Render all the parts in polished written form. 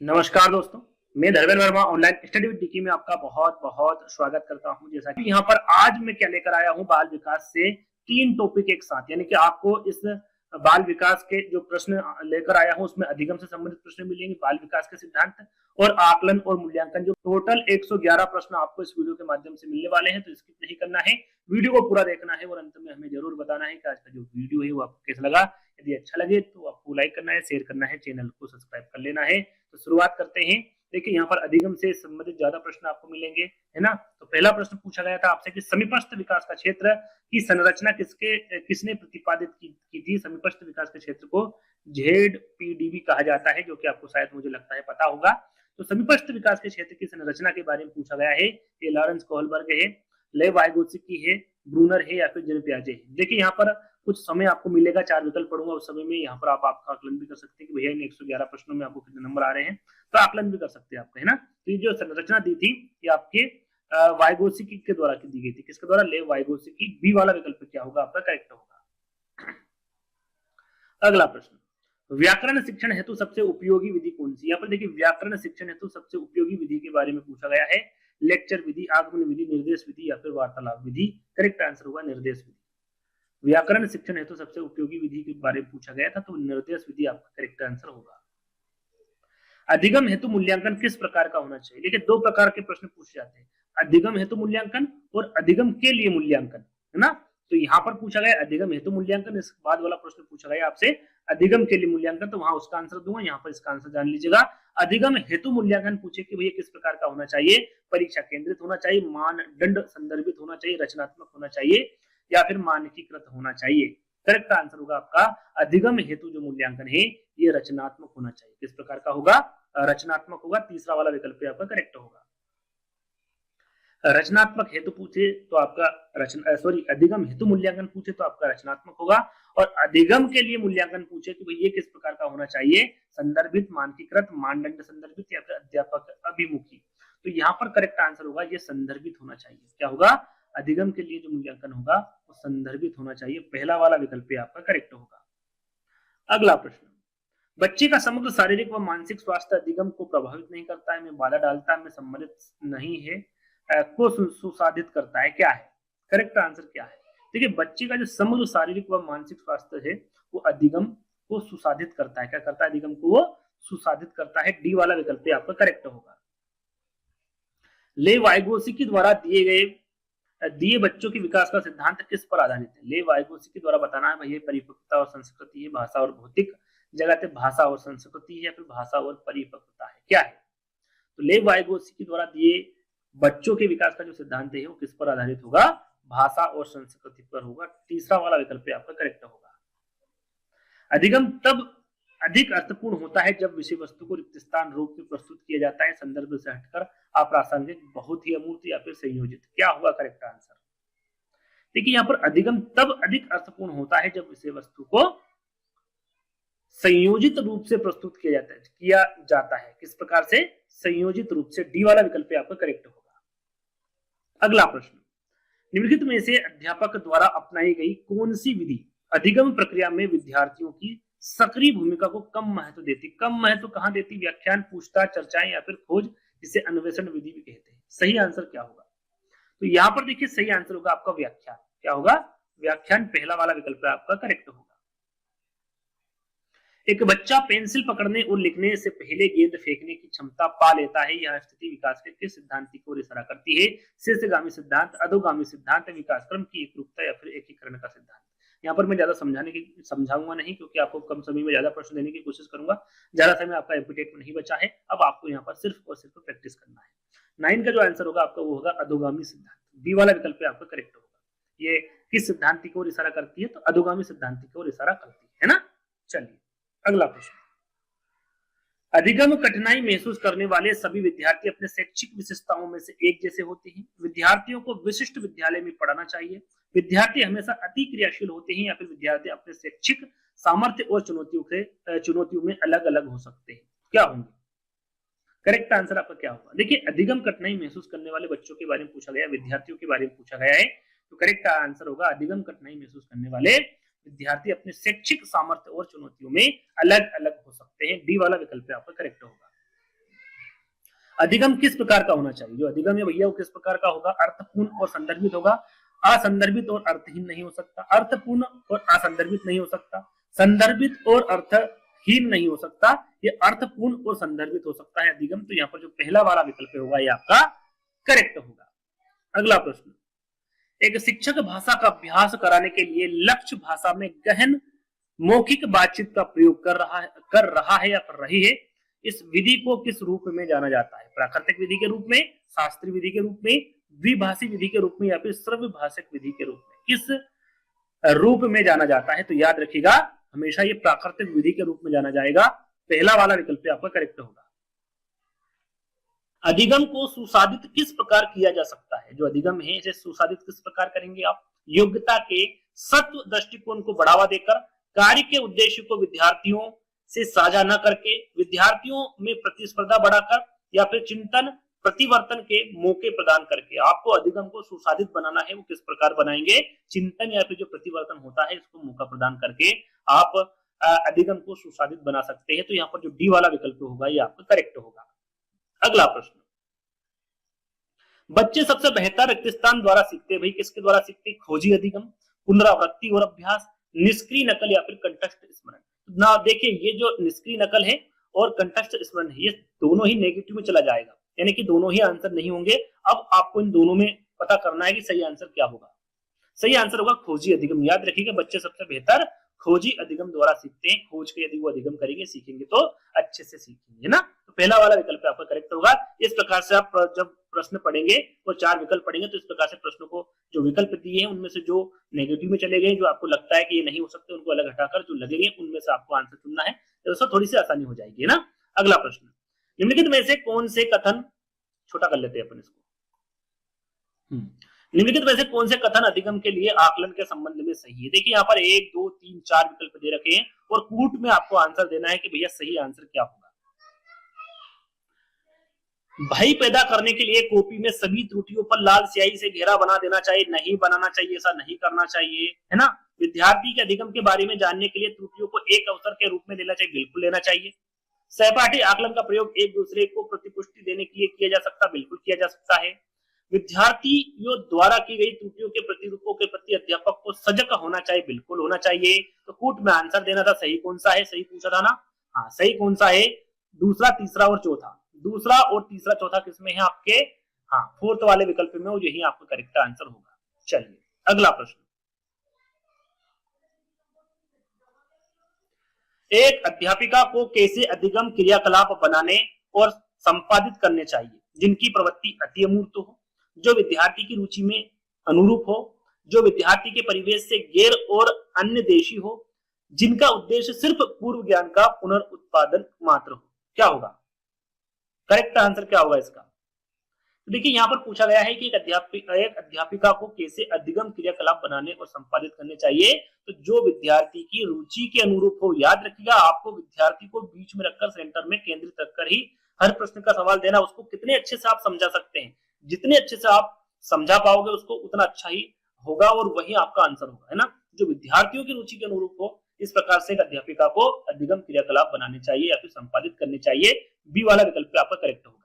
नमस्कार दोस्तों, मैं Dharmendra Verma online study with DK में आपका बहुत बहुत स्वागत करता हूं। जैसा कि यहाँ पर आज मैं क्या लेकर आया हूं, बाल विकास से 3 टॉपिक एक साथ, यानी कि आपको इस बाल विकास के जो प्रश्न लेकर आया हूं उसमें अधिगम से संबंधित प्रश्न मिलेंगे, बाल विकास के सिद्धांत और आकलन और मूल्यांकन, जो टोटल 111 प्रश्न आपको इस वीडियो के माध्यम से मिलने वाले हैं। तो स्किप नहीं करना है, वीडियो को पूरा देखना है और अंत में हमें जरूर बताना है कि आज का जो वीडियो है वो आपको कैसा लगा। यदि अच्छा लगे तो आपको लाइक करना है, शेयर करना है, चैनल को सब्सक्राइब कर लेना है। तो शुरुआत करते हैं। देखिए यहाँ पर अधिगम से संबंधित ज्यादा प्रश्न आपको मिलेंगे, है ना। तो पहला प्रश्न पूछा गया था आपसे कि समीपस्थ विकास का क्षेत्र की संरचना किसने प्रतिपादित की थी। समीपस्थ विकास के क्षेत्र को ZPDB कहा जाता है, जो कि आपको शायद मुझे लगता है पता होगा। तो समीपस्थ विकास के क्षेत्र की संरचना के बारे में पूछा गया है। ये लॉरेंस कोहलबर्ग है, लेव वाइगोत्स्की है, ब्रूनर है या फिर जेन पियाजे है। देखिए यहाँ पर कुछ समय आपको मिलेगा, 4 विकल्प पढ़ूंगा, उस समय में यहाँ पर आप आपका आकलन भी कर सकते हैं कि भैया इन 111 प्रश्नों में आपको कितने नंबर आ रहे हैं, तो आकलन भी कर सकते हैं आपका, है ना। तो ये जो संरचना दी थी ये आपके वाइगोत्स्की के द्वारा दी गई थी। किसके द्वारा? लेव वाइगोत्स्की। बी वाला विकल्प क्या होगा आपका? करेक्ट होगा। अगला प्रश्न, व्याकरण शिक्षण हेतु सबसे उपयोगी विधि कौन सी? यहाँ पर देखिए व्याकरण शिक्षण हेतु सबसे उपयोगी विधि के बारे में पूछा गया है। लेक्चर विधि, आगमन विधि, निर्देश विधि या फिर वार्तालाप विधि। करेक्ट आंसर होगा निर्देश विधि। व्याकरण शिक्षण हेतु सबसे उपयोगी विधि के बारे में पूछा गया था, तो निर्देश विधि आपका करेक्ट आंसर होगा। अधिगम हेतु मूल्यांकन किस प्रकार का होना चाहिए? देखिए 2 प्रकार के प्रश्न पूछे जाते हैं, अधिगम हेतु मूल्यांकन और अधिगम के लिए मूल्यांकन, है ना। तो यहाँ पर पूछा गया अधिगम हेतु मूल्यांकन, इस बाद वाला प्रश्न पूछा गया आपसे अधिगम के लिए मूल्यांकन, तो वहां उसका आंसर दूंगा, यहाँ पर इसका आंसर जान लीजिएगा। अधिगम हेतु मूल्यांकन पूछे कि भैया किस प्रकार का होना चाहिए? परीक्षा केंद्रित होना चाहिए, मानदंड संदर्भित होना चाहिए, रचनात्मक होना चाहिए या फिर मानकीकृत होना चाहिए। करेक्ट आंसर होगा आपका अधिगम हेतु जो मूल्यांकन है ये रचनात्मक होना चाहिए। किस प्रकार का होगा? रचनात्मक होगा। तीसरा वाला विकल्प आपका करेक्ट होगा। रचनात्मक हेतु पूछे तो आपका अधिगम हेतु मूल्यांकन पूछे तो आपका रचनात्मक होगा, और अधिगम के लिए मूल्यांकन पूछे कि भाई ये किस प्रकार का होना चाहिए? संदर्भित, मानकीकृत, मानदंड संदर्भित या फिर अध्यापक अभिमुखी। तो यहाँ पर करेक्ट आंसर होगा ये संदर्भित होना चाहिए। क्या होगा? अधिगम के लिए जो मूल्यांकन होगा वो संदर्भित होना चाहिए। पहला वाला विकल्प आपका करेक्ट होगा। अगला प्रश्न, बच्चे का समग्र शारीरिक व मानसिक स्वास्थ्य अधिगम को प्रभावित नहीं करता है, में बाधा डालता है, में सम्मिलित नहीं है, को सुसाधित करता है, क्या है? करेक्ट आंसर क्या है? देखिए बच्चे का जो समग्र शारीरिक व मानसिक स्वास्थ्य है वो अधिगम को सुसाधित करता है। क्या करता है? अधिगम को वो सुसाधित करता है। डी वाला विकल्प आपका करेक्ट होगा। ले वाइगोत्स्की द्वारा दिए बच्चों के विकास का सिद्धांत किस पर आधारित है? ले वाइगोत्स्की द्वारा बताना है भैया परिपक्वता और संस्कृति है, भाषा और भौतिक जगत है, भाषा और संस्कृति है, या फिर भाषा और परिपक्वता है, क्या है? तो ले वाइगोत्स्की द्वारा दिए बच्चों के विकास का जो सिद्धांत है वो किस पर आधारित होगा? भाषा और संस्कृति पर होगा। तीसरा वाला विकल्प आपका करेक्ट होगा। अधिगम तब अधिक अर्थपूर्ण होता है जब विषय वस्तु को रिक्त स्थान रूप में प्रस्तुत किया जाता है, संदर्भ से हटकर, अप्रासंगिक, बहुत ही अमूर्त या फिर संयोजित। क्या होगा करेक्ट आंसर? देखिए यहाँ पर अधिगम तब अधिक अर्थपूर्ण होता है जब विषय वस्तु को संयोजित रूप से प्रस्तुत किया जाता है। किस प्रकार से? संयोजित रूप से। डी वाला विकल्प आपका करेक्ट होगा। अगला प्रश्न, निम्नलिखित में से अध्यापक द्वारा अपनाई गई कौन सी विधि अधिगम प्रक्रिया में विद्यार्थियों की सक्रिय भूमिका को कम महत्व देती? कम महत्व कहां देती? व्याख्यान, पूछताछ, चर्चाएं या फिर खोज, जिसे अन्वेषण विधि भी कहते हैं। सही आंसर क्या होगा? तो यहाँ पर देखिए सही आंसर होगा आपका व्याख्यान। क्या होगा? व्याख्यान। पहला वाला विकल्प आपका करेक्ट होगा। एक बच्चा पेंसिल पकड़ने और लिखने से पहले गेंद फेंकने की क्षमता पा लेता है, यह स्थिति विकास के किस सिद्धांत की ओर इशारा करती है? शीर्षगामी सिद्धांत, अधोगामी सिद्धांत, विकास क्रम की एकरूपता या फिर एकीकरण का सिद्धांत। यहाँ पर मैं ज्यादा समझाऊंगा नहीं, क्योंकि आपको कम समय में ज्यादा प्रश्न देने की कोशिश करूंगा। ज्यादा समय आपका एपिटेट में नहीं बचा है। अब आपको यहाँ पर सिर्फ और सिर्फ प्रैक्टिस करना है। 9 का जो आंसर होगा आपका वो होगा अधोगामी सिद्धांत। बी वाला विकल्प आपका करेक्ट होगा। ये किस सिद्धांत की ओर इशारा करती है? तो अधोगामी सिद्धांत की ओर इशारा करती है ना। चलिए अगला प्रश्न, अधिगम कठिनाई महसूस करने वाले सभी विद्यार्थी अपने शैक्षिक विशेषताओं में से एक जैसे होते हैं। विद्यार्थियों को विशिष्ट विद्यालय में पढ़ाना चाहिए। विद्यार्थी हमेशा अति क्रियाशील होते हैं, या फिर विद्यार्थी अपने शैक्षिक सामर्थ्य और चुनौतियों में अलग अलग हो सकते हैं। क्या होंगे? करेक्ट आंसर आपका क्या होगा? देखिए अधिगम कठिनाई महसूस करने वाले बच्चों के बारे में पूछा गया, विद्यार्थियों के बारे में पूछा गया है, तो करेक्ट आंसर होगा अधिगम कठिनाई महसूस करने वाले विद्यार्थी अपने शैक्षिक सामर्थ्य और चुनौतियों में अलग अलग हो सकते हैं। डी वाला विकल्प आपका करेक्ट होगा। अधिगम किस प्रकार का होना चाहिए? जो अधिगम है भैया वो किस प्रकार का होगा? अर्थपूर्ण और संदर्भित होगा, असंदर्भित और अर्थहीन नहीं हो सकता, अर्थपूर्ण और असंदर्भित नहीं हो सकता, संदर्भित और अर्थहीन नहीं हो सकता, ये अर्थपूर्ण और संदर्भित हो सकता है अधिगम। तो यहाँ पर जो पहला वाला विकल्प होगा ये आपका करेक्ट होगा। अगला प्रश्न, एक शिक्षक भाषा का अभ्यास कराने के लिए लक्ष्य भाषा में गहन मौखिक बातचीत का प्रयोग कर रहा है या कर रही है, इस विधि को किस रूप में जाना जाता है? प्राकृतिक विधि के रूप में, शास्त्रीय विधि के रूप में, द्विभाषी विधि के रूप में या फिर श्रव्य भाषिक विधि के रूप में? किस रूप में जाना जाता है? तो याद रखिएगा हमेशा ये प्राकृतिक विधि के रूप में जाना जाएगा। पहला वाला विकल्प आपका करेक्ट होगा। अधिगम को सुसाधित किस प्रकार किया जा सकता है? जो अधिगम है इसे सुसाधित किस प्रकार करेंगे आप? योग्यता के सत्व दृष्टिकोण को बढ़ावा देकर, कार्य के उद्देश्य को विद्यार्थियों से साझा न करके, विद्यार्थियों में प्रतिस्पर्धा बढ़ाकर, या फिर चिंतन प्रतिवर्तन के मौके प्रदान करके। आपको अधिगम को सुसाधित बनाना है, वो किस प्रकार बनाएंगे? चिंतन या फिर जो प्रतिवर्तन होता है इसको मौका प्रदान करके आप अधिगम को सुसाधित बना सकते हैं। तो यहाँ पर जो डी वाला विकल्प होगा ये आपका करेक्ट होगा। अगला प्रश्न, बच्चे सबसे बेहतर रिक्त स्थान द्वारा सीखते, भाई किसके द्वारा सीखते? खोजी अधिगम, पुनरावृत्ति और अभ्यास, निष्क्रिय नकल या फिर कंठस्थ स्मरण। ना देखिए ये जो निष्क्रिय नकल है और कंठस्थ स्मरण है ये दोनों ही नेगेटिव में चला जाएगा, यानी कि दोनों ही आंसर नहीं होंगे। अब आपको इन दोनों में पता करना है कि सही आंसर क्या होगा। सही आंसर होगा खोजी अधिगम। याद रखिएगा बच्चे सबसे बेहतर खोजी अधिगम द्वारा सीखते हैं। खोज के यदि वो अधिगम करेंगे, सीखेंगे तो अच्छे से सीखेंगे ना। तो पहला वाला विकल्प आपका करेक्ट होगा। इस प्रकार से आप जब प्रश्न पढ़ेंगे और 4 विकल्प पढ़ेंगे तो इस प्रकार से प्रश्नों को जो विकल्प दिए हैं उनमें से जो नेगेटिव में चले गए, जो आपको लगता है कि ये नहीं हो सकते, उनको अलग हटाकर जो लगेंगे उनमें से आपको आंसर चुनना है। तो थोड़ी सी आसानी हो जाएगी ना। अगला प्रश्न, निम्नलिखित में से कौन से कथन, छोटा कर लेते हैं अपन इसको, निम्नलिखित में से कौन से कथन अधिगम के लिए आकलन के संबंध में सही है? देखिए यहाँ पर 1 2 3 4 विकल्प दे रखे हैं और कूट में आपको आंसर देना है कि भैया सही आंसर क्या होगा। भय पैदा करने के लिए कॉपी में सभी त्रुटियों पर लाल स्याही से घेरा बना देना चाहिए, नहीं बनाना चाहिए, ऐसा नहीं करना चाहिए, है ना। विद्यार्थी के अधिगम के बारे में जानने के लिए त्रुटियों को एक अवसर के रूप में लेना चाहिए, बिल्कुल लेना चाहिए। सहपाठी आकलन का प्रयोग एक दूसरे को प्रतिपुष्टि देने के लिए किया जा सकता, बिल्कुल किया जा सकता है। विद्यार्थियों द्वारा की गई त्रुटियों के प्रतिरूपों के प्रति अध्यापक को सजग होना चाहिए, बिल्कुल होना चाहिए। तो कूट में आंसर देना था, सही कौन सा है, सही पूछा था ना। हाँ सही कौन सा है? दूसरा, तीसरा और चौथा। दूसरा और तीसरा चौथा किसमें है आपके? हाँ फोर्थ वाले विकल्प में, यही आपका करेक्ट आंसर होगा। चलिए अगला प्रश्न, एक अध्यापिका को कैसे अधिगम क्रियाकलाप बनाने और संपादित करने चाहिए जिनकी प्रवृत्ति अति अमूर्त हो, जो विद्यार्थी की रुचि में अनुरूप हो, जो विद्यार्थी के परिवेश से गैर और अन्य देशी हो, जिनका उद्देश्य सिर्फ पूर्व ज्ञान का पुनर्उत्पादन मात्र हो? क्या होगा करेक्ट आंसर? क्या होगा इसका? तो देखिए यहाँ पर पूछा गया है कि एक अध्यापिका को कैसे अधिगम क्रियाकलाप बनाने और संपादित करने चाहिए, तो जो विद्यार्थी की रुचि के अनुरूप हो। याद रखिएगा आपको विद्यार्थी को बीच में रखकर, सेंटर में केंद्रित रखकर ही हर प्रश्न का सवाल देना। उसको कितने अच्छे से आप समझा सकते हैं, जितने अच्छे से आप समझा पाओगे उसको उतना अच्छा ही होगा और वही आपका आंसर होगा, है ना। जो विद्यार्थियों की रुचि के अनुरूप हो, इस प्रकार से एक अध्यापिका को अधिगम क्रियाकलाप बनाने चाहिए या फिर संपादित करने चाहिए। बी वाला विकल्प आपका करेक्ट होगा।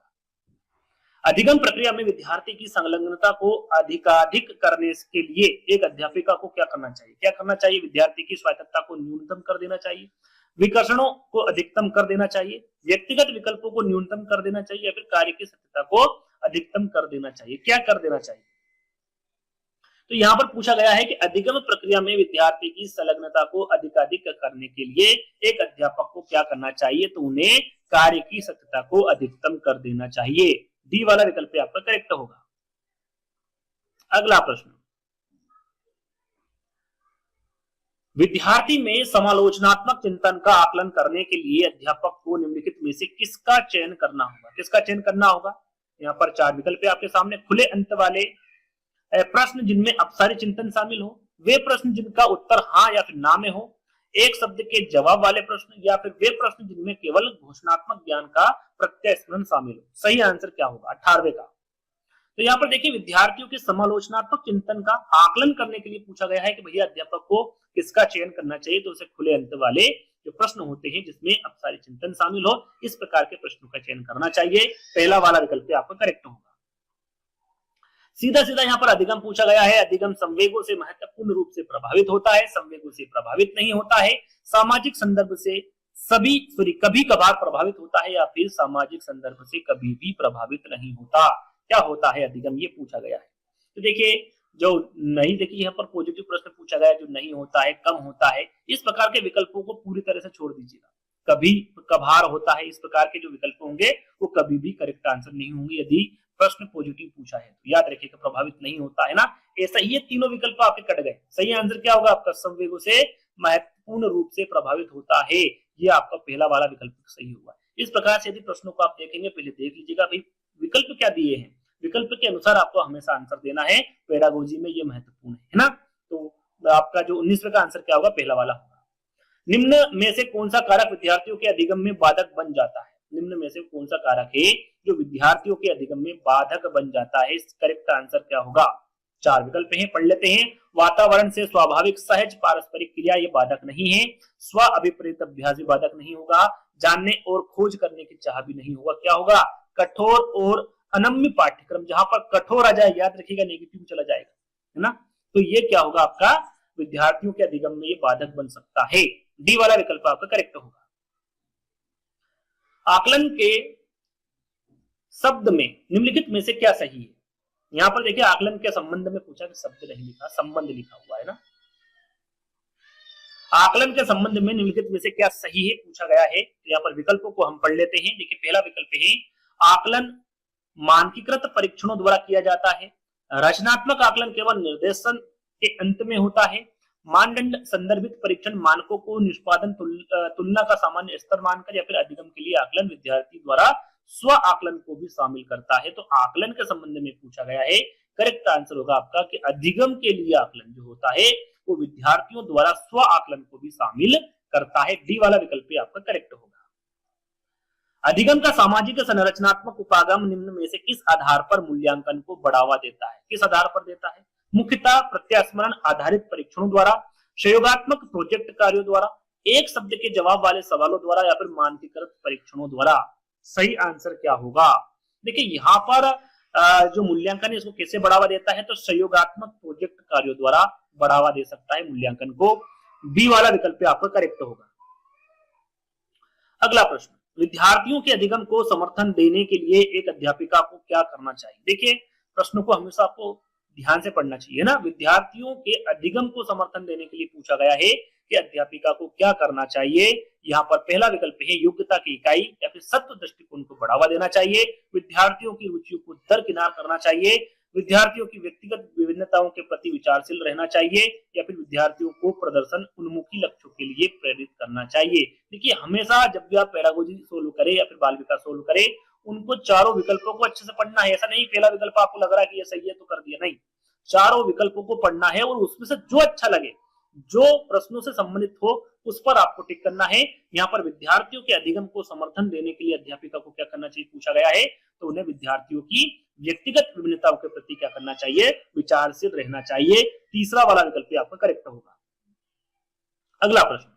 अधिगम प्रक्रिया में विद्यार्थी की संलग्नता को अधिकाधिक करने के लिए एक अध्यापिका को क्या करना चाहिए? क्या करना चाहिए? विद्यार्थी की स्वायत्तता को न्यूनतम कर देना चाहिए, विकर्षणों को अधिकतम कर देना चाहिए, व्यक्तिगत विकल्पों को न्यूनतम कर देना चाहिए, या फिर कार्य की सत्यता को अधिकतम कर देना चाहिए। क्या कर देना चाहिए? तो यहाँ पर पूछा गया है कि अधिगम प्रक्रिया में विद्यार्थी की संलग्नता को अधिकाधिक करने के लिए एक अध्यापक को क्या करना चाहिए? तो उन्हें कार्य की सत्यता को अधिकतम कर देना चाहिए। डी वाला विकल्प आपका करेक्ट होगा। अगला प्रश्न, विद्यार्थी में समालोचनात्मक चिंतन का आकलन करने के लिए अध्यापक को निम्नलिखित में से किसका चयन करना होगा? किसका चयन करना होगा? यहाँ पर 4 विकल्प आपके सामने। खुले अंत वाले प्रश्न जिनमें अपसारी चिंतन शामिल हो, वे प्रश्न जिनका उत्तर हाँ या फिर ना में हो, एक शब्द के जवाब वाले प्रश्न, या फिर वे प्रश्न जिनमें केवल घोषणात्मक ज्ञान का प्रत्यय स्मरण शामिल हो। सही आंसर क्या होगा? 18वें का। तो यहाँ पर देखिए विद्यार्थियों के समालोचनात्मक चिंतन का आकलन करने के लिए पूछा गया है कि भैया अध्यापक को किसका चयन करना चाहिए, तो उसे खुले अंत वाले जो प्रश्न होते हैं जिसमें अपसारी चिंतन शामिल हो, इस प्रकार के प्रश्नों का चयन करना चाहिए। पहला वाला विकल्प आपका करेक्ट होगा। सीधा सीधा यहाँ पर अधिगम पूछा गया है। अधिगम संवेगों से महत्वपूर्ण रूप से प्रभावित होता है, संवेगों से प्रभावित नहीं होता है, सामाजिक संदर्भ से कभी कभार प्रभावित होता है, या फिर सामाजिक संदर्भ से कभी भी प्रभावित नहीं होता। क्या होता है अधिगम, ये पूछा गया है। तो देखिए जो नहीं, देखिए यहाँ पर पॉजिटिव प्रश्न पूछा गया, जो नहीं होता है, कम होता है, इस प्रकार के विकल्पों को पूरी तरह से छोड़ दीजिएगा। कभी कभार होता है, इस प्रकार के जो विकल्प होंगे वो कभी भी करेक्ट आंसर नहीं होंगे यदि प्रश्न पॉजिटिव पूछा है। तो याद रखिएगा प्रभावित नहीं होता है ना, ऐसा ये तीनों विकल्प आपके कट गए। सही आंसर क्या होगा आपका, संवेगों से महत्वपूर्ण रूप से प्रभावित होता है, ये आपका पहला वाला विकल्प सही हुआ। इस प्रकार से यदि प्रश्नों को आप देखेंगे, पहले देख लीजिएगा भाई विकल्प क्या दिए हैं, विकल्प के अनुसार आपको हमेशा आंसर देना है। पेडागोजी में ये महत्वपूर्ण है ना। तो आपका जो 19वें का आंसर क्या होगा, पहला वाला होगा। निम्न में से कौन सा कारक विद्यार्थियों के अधिगम में बाधक बन जाता है, निम्न में से कौन सा कारक है जो विद्यार्थियों के अधिगम में बाधक बन जाता है, इस करेक्ट आंसर क्या होगा। 4 विकल्प हैं, पढ़ लेते हैं। वातावरण से स्वाभाविक सहज पारस्परिक क्रिया, ये बाधक नहीं है। स्व अभिप्रेत अभ्यास भी बाधक नहीं होगा। जानने और खोज करने की चाह भी नहीं होगा। क्या होगा, कठोर और अनम्य पाठ्यक्रम, जहां पर कठोर आ जाए, याद रखिएगा नेगेटिव चला जाएगा, है ना। तो ये क्या होगा आपका, विद्यार्थियों के अधिगम में ये बाधक बन सकता है। डी वाला विकल्प आपका करेक्ट होगा। आकलन के शब्द में निम्नलिखित में से क्या सही है। यहां पर देखिए आकलन के संबंध में पूछा कि शब्द नहीं लिखा, संबंध लिखा हुआ है ना। आकलन के संबंध में निम्नलिखित में से क्या सही है पूछा गया है। तो यहाँ पर विकल्पों को हम पढ़ लेते हैं। देखिए पहला विकल्प है, आकलन मानकीकृत परीक्षणों द्वारा किया जाता है। रचनात्मक आकलन केवल निर्देशन के अंत में होता है। मानदंड संदर्भित परीक्षण मानकों को निष्पादन तुलना का सामान्य स्तर मानकर, या फिर अधिगम के लिए आकलन विद्यार्थी द्वारा स्व आकलन को भी शामिल करता है। तो आकलन के संबंध में पूछा गया है, करेक्ट आंसर होगा आपका कि अधिगम के लिए आकलन जो होता है वो विद्यार्थियों द्वारा स्व आकलन को भी शामिल करता है। डी वाला विकल्प आपका करेक्ट होगा। अधिगम का सामाजिक संरचनात्मक उपागम निम्न में से किस आधार पर मूल्यांकन को बढ़ावा देता है, किस आधार पर देता है। मुख्यतः प्रत्यास्मरण आधारित परीक्षणों द्वारा, सहयोगात्मक प्रोजेक्ट कार्यों द्वारा, एक शब्द के जवाब वाले सवालों द्वारा, या फिर मानकीकृत परीक्षणों द्वारा। सही आंसर क्या होगा। देखिए यहाँ पर जो मूल्यांकन है इसको कैसे बढ़ावा देता है, तो सहयोगात्मक प्रोजेक्ट कार्यों द्वारा बढ़ावा दे सकता है मूल्यांकन को। बी वाला विकल्प आपका करेक्ट होगा। अगला प्रश्न, विद्यार्थियों के अधिगम को समर्थन देने के लिए एक अध्यापिका को क्या करना चाहिए। देखिए प्रश्नों को हमेशा आपको ध्यान से पढ़ना चाहिए ना। विद्यार्थियों के अधिगम को समर्थन देने के लिए पूछा गया है कि अध्यापिका को क्या करना चाहिए। यहाँ पर पहला विकल्प है, योग्यता की इकाई या फिर सत्व दृष्टिकोण को बढ़ावा देना चाहिए, विद्यार्थियों की रुचियों को दरकिनार करना चाहिए, विद्यार्थियों की व्यक्तिगत विभिन्नताओं के प्रति विचारशील रहना चाहिए, या फिर विद्यार्थियों को प्रदर्शन उन्मुखी लक्ष्यों के लिए प्रेरित करना चाहिए। देखिए हमेशा जब भी आप पेडागोजी सोल्व करें या फिर बाल विकास सोल्व करें, उनको चारों विकल्पों को अच्छे से पढ़ना है। ऐसा नहीं पहला विकल्प आपको लग रहा है कि ये सही है तो कर दिया, नहीं, चारों विकल्पों को पढ़ना है और उसमें से जो अच्छा लगे, जो प्रश्नों से संबंधित हो, उस पर आपको टिक करना है। यहाँ पर विद्यार्थियों के अधिगम को समर्थन देने के लिए अध्यापिका को क्या करना चाहिए पूछा गया है, तो उन्हें विद्यार्थियों की व्यक्तिगत विभिन्नताओं के प्रति क्या करना चाहिए, विचारशील रहना चाहिए। तीसरा वाला विकल्प आपका करेक्ट होगा। अगला प्रश्न,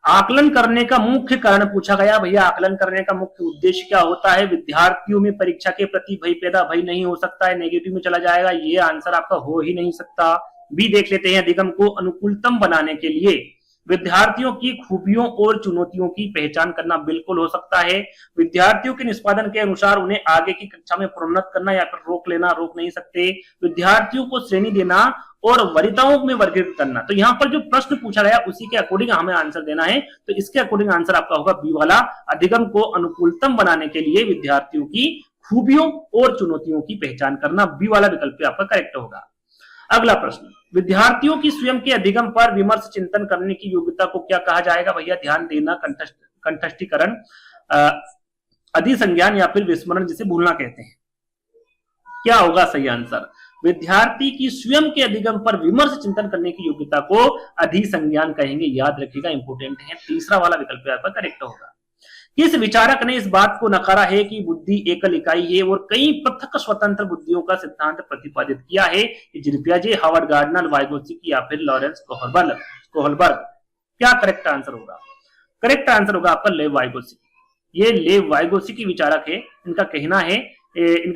आकलन करने का मुख्य कारण पूछा गया। भैया आकलन करने का मुख्य उद्देश्य क्या होता है। विद्यार्थियों में परीक्षा के प्रति भय पैदा, भय नहीं हो सकता है, नेगेटिव में चला जाएगा, ये आंसर आपका हो ही नहीं सकता। भी देख लेते हैं, अधिगम को अनुकूलतम बनाने के लिए विद्यार्थियों की खूबियों और चुनौतियों की पहचान करना बिल्कुल हो सकता है। विद्यार्थियों के निष्पादन के अनुसार उन्हें आगे की कक्षा में प्रोन्नत करना या फिर रोक लेना, रोक नहीं सकते। विद्यार्थियों को श्रेणी देना और वरीयताओं में वर्गीकृत करना। तो यहाँ पर जो प्रश्न पूछा गया उसी के अकॉर्डिंग हमें आंसर देना है। तो इसके अकॉर्डिंग आंसर आपका होगा बी वाला, अधिगम को अनुकूलतम बनाने के लिए विद्यार्थियों की खूबियों और चुनौतियों की पहचान करना। बी वाला विकल्प आपका करेक्ट होगा। अगला प्रश्न, विद्यार्थियों की स्वयं के अधिगम पर विमर्श चिंतन करने की योग्यता को क्या कहा जाएगा। भैया ध्यान देना, कंठस्थीकरण, अधिसंज्ञान या फिर विस्मरण, जिसे भूलना कहते हैं। क्या होगा सही आंसर। विद्यार्थी की स्वयं के अधिगम पर विमर्श चिंतन करने की योग्यता को अधिसंज्ञान कहेंगे। याद रखिएगा, इंपोर्टेंट है। तीसरा वाला विकल्प आपका करेक्ट होगा। किस विचारक ने इस बात को नकारा है कि बुद्धि एकल इकाई है और कई पृथक स्वतंत्र बुद्धियों का सिद्धांत प्रतिपादित किया है। पियाजे, हावर्ड गार्डनर, वाइगोत्स्की या फिर लॉरेंस कोहलबर्ग। क्या करेक्ट आंसर होगा। करेक्ट आंसर होगा आपका लेव वाइगोत्स्की। ये लेव वाइगोत्स्की की विचारक है। इनका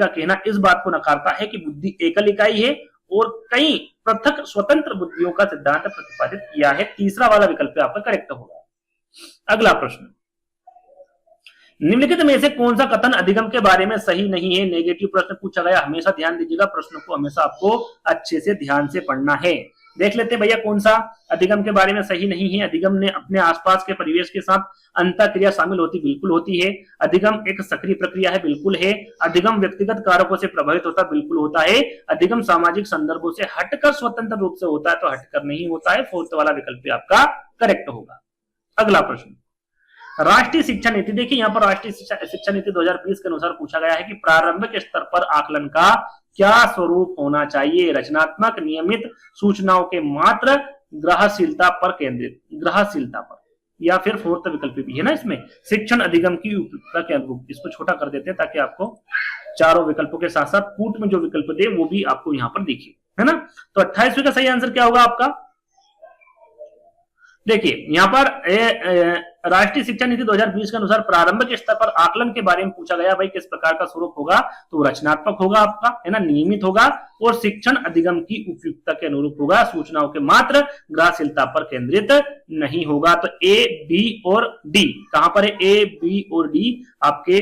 कहना इस बात को नकारता है कि बुद्धि एकल इकाई है और कई पृथक स्वतंत्र बुद्धियों का सिद्धांत प्रतिपादित किया है। तीसरा वाला विकल्प आपका करेक्ट होगा। अगला प्रश्न, निम्नलिखित में से कौन सा कथन अधिगम के बारे में सही नहीं है? नेगेटिव प्रश्न पूछा गया, हमेशा ध्यान दीजिएगा, प्रश्न को हमेशा आपको अच्छे से ध्यान से पढ़ना है। देख लेते हैं भैया कौन सा अधिगम के बारे में सही नहीं है। अधिगम ने अपने आसपास के परिवेश के साथ अंतःक्रिया शामिल होती, बिल्कुल होती है। अधिगम एक सक्रिय प्रक्रिया है, बिल्कुल है। अधिगम व्यक्तिगत कारकों से प्रभावित होता, बिल्कुल होता है। अधिगम सामाजिक संदर्भों से हटकर स्वतंत्र रूप से होता है, तो हटकर नहीं होता है। फोर्थ वाला विकल्प आपका करेक्ट होगा। अगला प्रश्न, राष्ट्रीय शिक्षा नीति, देखिए यहाँ पर राष्ट्रीय शिक्षा नीति 2020 के अनुसार पूछा गया है कि प्रारंभिक स्तर पर आकलन का क्या स्वरूप होना चाहिए? रचनात्मक, नियमित, सूचनाओं के मात्र, ग्रहशीलता पर केंद्रित, ग्रहशीलता पर, या फिर फोर्थ विकल्प भी है ना इसमें, शिक्षण अधिगम की उपयुक्तता के अनुरूप। इसको छोटा कर देते हैं ताकि आपको चारों विकल्पों के साथ साथ पूर्व में जो विकल्प थे वो भी आपको यहाँ पर दिखे, है ना। तो 28वें का सही आंसर क्या होगा आपका? देखिए यहाँ पर राष्ट्रीय शिक्षा नीति 2020 के अनुसार प्रारंभिक स्तर पर आकलन के बारे में पूछा गया, भाई किस प्रकार का स्वरूप होगा? तो रचनात्मक होगा आपका, है ना, नियमित होगा और शिक्षण अधिगम की उपयुक्तता के अनुरूप होगा, सूचनाओं के मात्र, ग्रहशीलता पर केंद्रित नहीं होगा। तो ए, बी और डी कहां पर है? ए, बी और डी आपके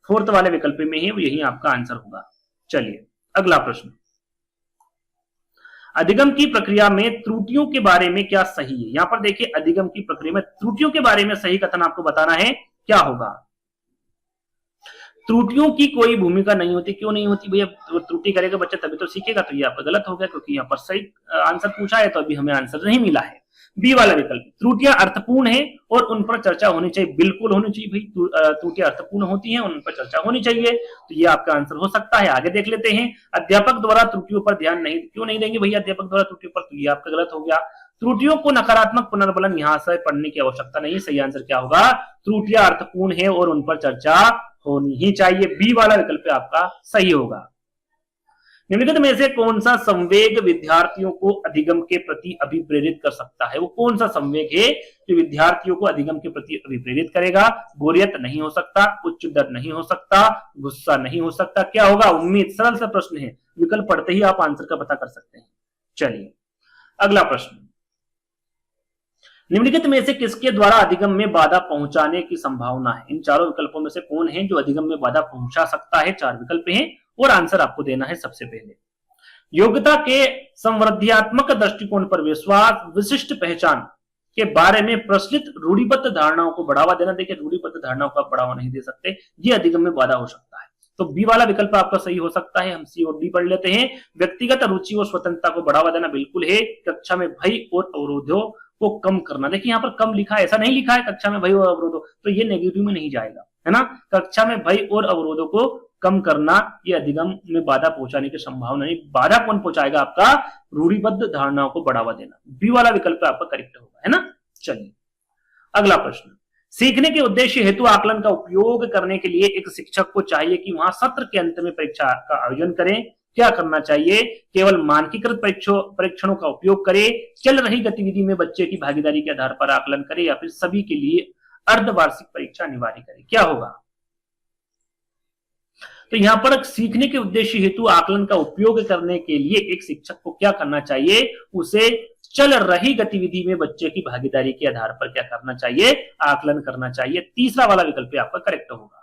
फोर्थ वाले विकल्प में है, यही आपका आंसर होगा। चलिए अगला प्रश्न, अधिगम की प्रक्रिया में त्रुटियों के बारे में क्या सही है? यहां पर देखिए अधिगम की प्रक्रिया में त्रुटियों के बारे में सही कथन आपको बताना है, क्या होगा? त्रुटियों की कोई भूमिका नहीं होती। क्यों नहीं होती भैया? त्रुटि करेगा बच्चा तभी तो सीखेगा, तो ये आपका गलत हो गया क्योंकि यहाँ पर सही आंसर पूछा है तो अभी हमें आंसर नहीं मिला है। बी वाला विकल्प, त्रुटियां अर्थपूर्ण है और उन पर चर्चा होनी चाहिए, बिल्कुल होनी चाहिए भाई, त्रुटियां अर्थपूर्ण होती हैं, उन पर चर्चा होनी चाहिए, तो ये आपका आंसर हो सकता है। आगे देख लेते हैं, अध्यापक द्वारा त्रुटियों पर ध्यान नहीं, क्यों नहीं देंगे भैया अध्यापक द्वारा त्रुटियों पर? तो ये आपका गलत हो गया। त्रुटियों को नकारात्मक पुनर्बलन यहां से पढ़ने की आवश्यकता नहीं, सही आंसर क्या होगा? त्रुटियां अर्थपूर्ण है और उन पर चर्चा होनी ही चाहिए। बी वाला विकल्प आपका सही होगा। निम्नलिखित में से कौन सा संवेग विद्यार्थियों को अधिगम के प्रति अभिप्रेरित कर सकता है? वो कौन सा संवेग है जो विद्यार्थियों को अधिगम के प्रति अभिप्रेरित करेगा? बोरियत नहीं हो सकता, उच्च डर नहीं हो सकता, गुस्सा नहीं हो सकता, क्या होगा? उम्मीद। सरल सा प्रश्न है, विकल्प पढ़ते ही आप आंसर का पता कर सकते हैं। चलिए अगला प्रश्न, निम्नलिखित में से किसके द्वारा अधिगम में बाधा पहुंचाने की संभावना है? इन चारों विकल्पों में से कौन है जो अधिगम में बाधा पहुंचा सकता है? चार विकल्प हैं और आंसर आपको देना है। सबसे पहले, योग्यता के संवृद्धियात्मक दृष्टिकोण पर विश्वास, विशिष्ट पहचान के बारे में प्रचलित रूढ़िबद्ध धारणाओं को बढ़ावा देना। देखिए रूढ़िबद्ध धारणाओं का बढ़ावा नहीं दे सकते, ये अधिगम में बाधा हो सकता है। तो बी वाला विकल्प आपका सही हो सकता है। हम सी और डी पढ़ लेते हैं। व्यक्तिगत रुचि और स्वतंत्रता को बढ़ावा देना, बिल्कुल है। कक्षा में भय और अवरोधों को कम करना, देखिए यहाँ पर कम लिखा है, ऐसा नहीं लिखा है कक्षा में भय और अवरोधों, तो ये नेगेटिव में नहीं जाएगा, है ना। कक्षा में भय और अवरोधों को कम करना, ये अधिगम में बाधा पहुंचाने की संभावना नहीं। बाधा कौन पहुंचाएगा? आपका रूढ़िबद्ध धारणाओं को बढ़ावा देना। बी वाला विकल्प आपका करेक्ट होगा, है ना। चलिए अगला प्रश्न, सीखने के उद्देश्य हेतु आकलन का उपयोग करने के लिए एक शिक्षक को चाहिए कि वहां सत्र के अंत में परीक्षा का आयोजन करें। क्या करना चाहिए? केवल मानकीकृत परीक्षणों का उपयोग करे, चल रही गतिविधि में बच्चे की भागीदारी के आधार पर आकलन करे, या फिर सभी के लिए अर्धवार्षिक परीक्षा अनिवार्य करे। क्या होगा? तो यहां पर सीखने के उद्देश्य हेतु आकलन का उपयोग करने के लिए एक शिक्षक को क्या करना चाहिए? उसे चल रही गतिविधि में बच्चे की भागीदारी के आधार पर क्या करना चाहिए? आकलन करना चाहिए। तीसरा वाला विकल्प आपका करेक्ट होगा।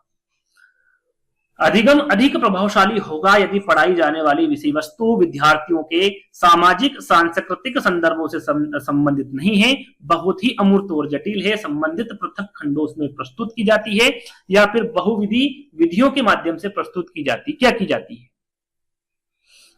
अधिगम अधिक प्रभावशाली होगा यदि पढ़ाई जाने वाली विषय वस्तु विद्यार्थियों के सामाजिक सांस्कृतिक संदर्भों से संबंधित नहीं है, बहुत ही अमूर्त और जटिल है, संबंधित पृथक खंडों में प्रस्तुत की जाती है, या फिर बहुविधि विधियों के माध्यम से प्रस्तुत की जाती है।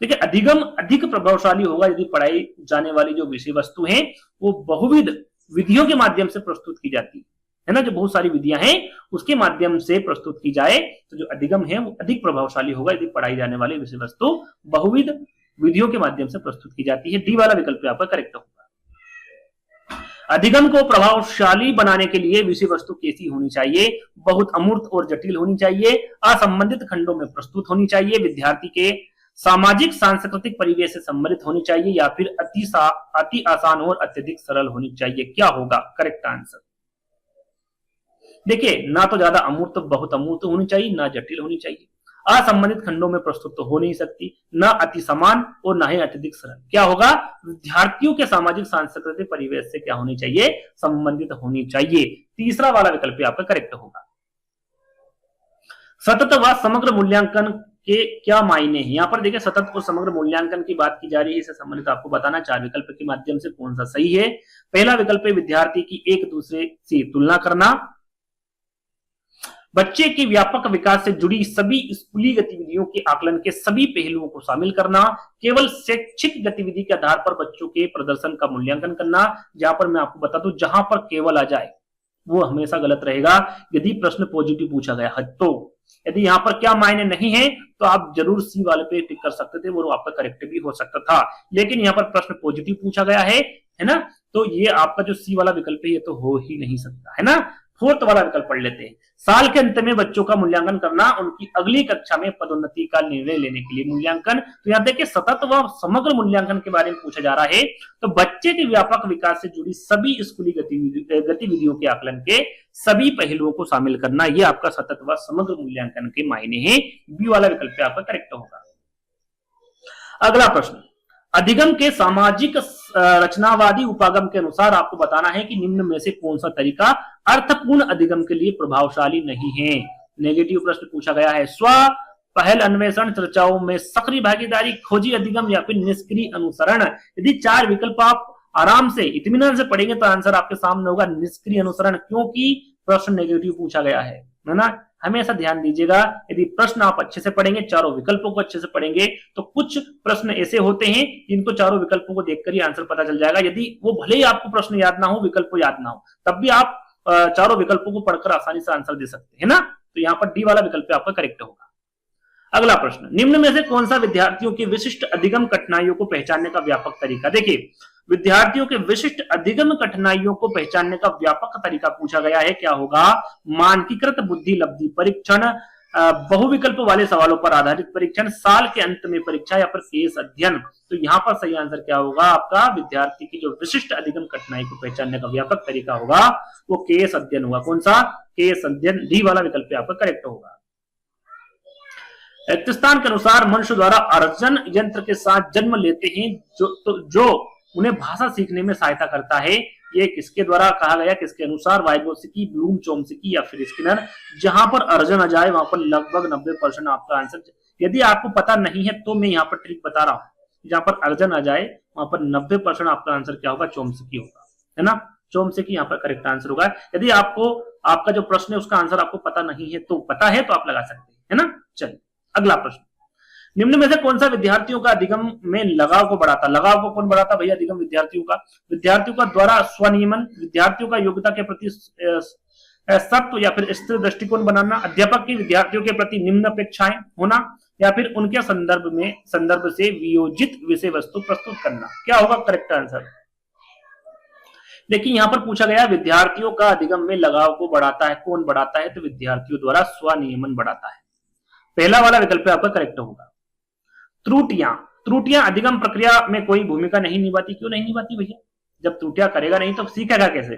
देखिए अधिगम अधिक प्रभावशाली होगा यदि पढ़ाई जाने वाली जो विषय वस्तु है वो बहुविध विधियों के माध्यम से प्रस्तुत की जाती है ना, जो बहुत सारी विधियां हैं उसके माध्यम से प्रस्तुत की जाए, तो जो अधिगम है वो अधिक प्रभावशाली होगा यदि पढ़ाई जाने वाली विषय वस्तु बहुविध विधियों के माध्यम से प्रस्तुत की जाती है। डी वाला विकल्प आपका करेक्ट होगा। अधिगम को प्रभावशाली बनाने के लिए विषय वस्तु कैसी होनी चाहिए? बहुत अमूर्त और जटिल होनी चाहिए, असंबंधित खंडों में प्रस्तुत होनी चाहिए, विद्यार्थी के सामाजिक सांस्कृतिक परिवेश से सम्मिलित होनी चाहिए, या फिर अति आसान और अत्यधिक सरल होनी चाहिए। क्या होगा करेक्ट आंसर? देखिए, ना तो ज्यादा अमूर्त बहुत अमूर्त होनी चाहिए, ना जटिल होनी चाहिए, असंबंधित खंडों में प्रस्तुत तो हो नहीं सकती, ना अति समान और ना ही अत्यधिक सरल। क्या होगा, विद्यार्थियों के सामाजिक सांस्कृतिक परिवेश से क्या होनी चाहिए, संबंधित होनी चाहिए। तीसरा वाला विकल्प आपका करेक्ट होगा। सतत व समग्र मूल्यांकन के क्या मायने हैं। यहां पर देखिए, सतत और समग्र मूल्यांकन की बात की जा रही है, इससे संबंधित आपको बताना चार विकल्प के माध्यम से कौन सा सही है। पहला विकल्प है विद्यार्थी की एक दूसरे से तुलना करना, बच्चे के व्यापक विकास से जुड़ी सभी स्कूली गतिविधियों के आकलन के सभी पहलुओं को शामिल करना, केवल शैक्षिक गतिविधि के आधार पर बच्चों के प्रदर्शन का मूल्यांकन करना। जहां पर मैं आपको बता दूं, जहां पर केवल आ जाए वो हमेशा गलत रहेगा। यदि प्रश्न पॉजिटिव पूछा गया है तो, यदि यहां पर क्या मायने नहीं है तो आप जरूर सी वाले पे टिक कर सकते थे, वो आपका करेक्ट भी हो सकता था। लेकिन यहाँ पर प्रश्न पॉजिटिव पूछा गया है ना, तो ये आपका जो सी वाला विकल्प है ये तो हो ही नहीं सकता, है ना। फोर्थ वाला विकल्प पढ़ लेते हैं। साल के अंत में बच्चों का मूल्यांकन करना, उनकी अगली कक्षा में पदोन्नति का निर्णय लेने के लिए मूल्यांकन। तो यहाँ देखिए, सतत व समग्र मूल्यांकन के बारे में पूछा जा रहा है, तो बच्चे के व्यापक विकास से जुड़ी सभी स्कूली गतिविधियों के आकलन के सभी पहलुओं को शामिल करना, ये आपका सतत व समग्र मूल्यांकन के मायने हैं। बी वाला विकल्प आपका करेक्ट होगा। अगला प्रश्न, अधिगम के सामाजिक रचनावादी उपागम के अनुसार आपको बताना है कि निम्न में से कौन सा तरीका अर्थपूर्ण अधिगम के लिए प्रभावशाली नहीं है। नेगेटिव प्रश्न पूछा गया है, स्व पहल अन्वेषण, चर्चाओं में सक्रिय भागीदारी, खोजी अधिगम या फिर निष्क्रिय अनुसरण। यदि चार विकल्प आप आराम से इत्मीनान से पढ़ेंगे तो आंसर आपके सामने होगा निष्क्रिय अनुसरण, क्योंकि प्रश्न नेगेटिव पूछा गया है ना। हमेशा ध्यान दीजिएगा, यदि प्रश्न आप अच्छे से पढ़ेंगे, चारों विकल्पों को अच्छे से पढ़ेंगे, तो कुछ प्रश्न ऐसे होते हैं जिनको चारों विकल्पों को देखकर ही आंसर पता चल जाएगा। यदि वो भले ही आपको प्रश्न याद ना हो, विकल्प याद ना हो, तब भी आप चारों विकल्पों को पढ़कर आसानी से आंसर दे सकते हैं ना। तो यहाँ पर डी वाला विकल्प आपका करेक्ट होगा। अगला प्रश्न, निम्न में से कौन सा विद्यार्थियों की विशिष्ट अधिगम कठिनाइयों को पहचानने का व्यापक तरीका। देखिए, विद्यार्थियों के विशिष्ट अधिगम कठिनाइयों को पहचानने का व्यापक तरीका पूछा गया है। क्या होगा, मानकीकृत बुद्धि लब्धि परीक्षण, बहुविकल्प वाले सवालों पर आधारित परीक्षण, साल के अंत में परीक्षा या फिर केस अध्ययन। तो यहाँ पर सही आंसर क्या होगा आपका, विद्यार्थी की जो विशिष्ट अधिगम कठिनाई को पहचानने का व्यापक तरीका होगा वो केस अध्ययन होगा। कौन सा, केस अध्ययन। डी वाला विकल्प आपका करेक्ट होगा। रिक्तस्थान के अनुसार मनुष्य द्वारा अर्जन यंत्र के साथ जन्म लेते हैं जो उन्हें भाषा सीखने में सहायता करता है। ये किसके द्वारा कहा गया, किसके अनुसार, वाइगोत्स्की, ब्लूम, चोम्स्की या फिर स्किनर। जहां पर अर्जन आ जाए वहां पर लगभग 90% आपका आंसर। यदि आपको पता नहीं है तो मैं यहाँ पर ट्रिक बता रहा हूँ, जहां पर अर्जन आ जाए वहां पर 90% आपका आंसर क्या होगा, चोम्स्की होगा, है ना। चोम्स्की यहाँ पर करेक्ट आंसर होगा। यदि आपको आपका जो प्रश्न है उसका आंसर आपको पता नहीं है तो पता है तो आप लगा सकते हैं, है ना। चलिए अगला प्रश्न, निम्न में से कौन सा विद्यार्थियों का अधिगम में लगाव को बढ़ाता। लगाव को कौन बढ़ाता भैया, अधिगम विद्यार्थियों का द्वारा स्वनियमन, विद्यार्थियों का योग्यता के प्रति सत्व या फिर स्थिर दृष्टिकोण बनाना, अध्यापक की विद्यार्थियों के प्रति निम्न अपेक्षाएं होना, या फिर उनके संदर्भ से वियोजित विषय वस्तु प्रस्तुत करना। क्या होगा करेक्ट आंसर। देखिए, यहां पर पूछा गया विद्यार्थियों का अधिगम में लगाव को बढ़ाता है, कौन बढ़ाता है, तो विद्यार्थियों द्वारा स्वनियमन बढ़ाता है। पहला वाला विकल्प आपका करेक्ट होगा। त्रुटियां अधिगम प्रक्रिया में कोई भूमिका नहीं निभाती। क्यों नहीं निभाती भैया, जब त्रुटियां करेगा नहीं तो सीखेगा कैसे।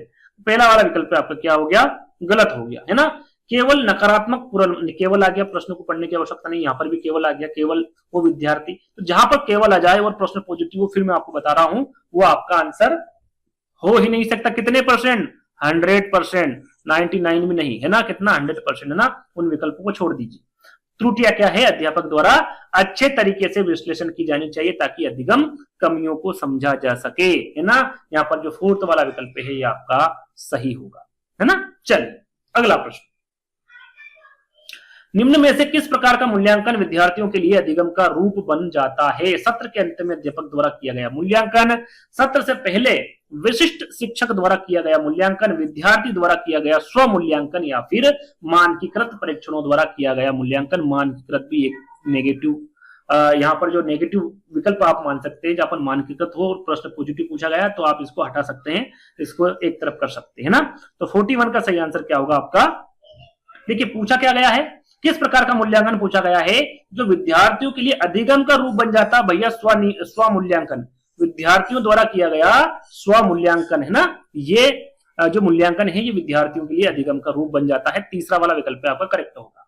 पहला वाला विकल्प आपका क्या हो गया, गलत हो गया, है ना। केवल नकारात्मक पूर्ण, केवल आ गया, प्रश्न को पढ़ने की आवश्यकता नहीं, यहाँ पर भी केवल आ गया, केवल वो विद्यार्थी। तो जहां पर केवल आ जाए और प्रश्न पॉजिटिव हो, फिर मैं आपको बता रहा हूं वो आपका आंसर हो ही नहीं सकता। कितने परसेंट, 100%, 99 भी नहीं, है ना, कितना 100%, है ना। उन विकल्पों को छोड़ दीजिए। त्रुटियां क्या है, अध्यापक द्वारा अच्छे तरीके से विश्लेषण की जानी चाहिए ताकि अधिगम कमियों को समझा जा सके, है ना। यहाँ पर जो फोर्थ वाला विकल्प है ये आपका सही होगा, है ना। चलिए अगला प्रश्न, निम्न में से किस प्रकार का मूल्यांकन विद्यार्थियों के लिए अधिगम का रूप बन जाता है। सत्र के अंत में अध्यापक द्वारा किया गया मूल्यांकन, सत्र से पहले विशिष्ट शिक्षक द्वारा किया गया मूल्यांकन, विद्यार्थी द्वारा किया गया स्व मूल्यांकन, या फिर मानकीकृत परीक्षणों द्वारा किया गया मूल्यांकन। मानकीकृत भी एक नेगेटिव, यहाँ पर जो नेगेटिव विकल्प आप मान सकते हैं, जहां पर मानकीकृत हो और प्रश्न पॉजिटिव पूछा गया तो आप इसको हटा सकते हैं, इसको एक तरफ कर सकते हैं ना। तो 41 का सही आंसर क्या होगा आपका। देखिए, पूछा क्या गया है, किस प्रकार का मूल्यांकन पूछा गया है जो विद्यार्थियों के लिए अधिगम का रूप बन जाता। भैया स्व मूल्यांकन, विद्यार्थियों द्वारा किया गया स्व मूल्यांकन, है ना। ये जो मूल्यांकन है ये विद्यार्थियों के लिए अधिगम का रूप बन जाता है। तीसरा वाला विकल्प आपका करेक्ट होगा।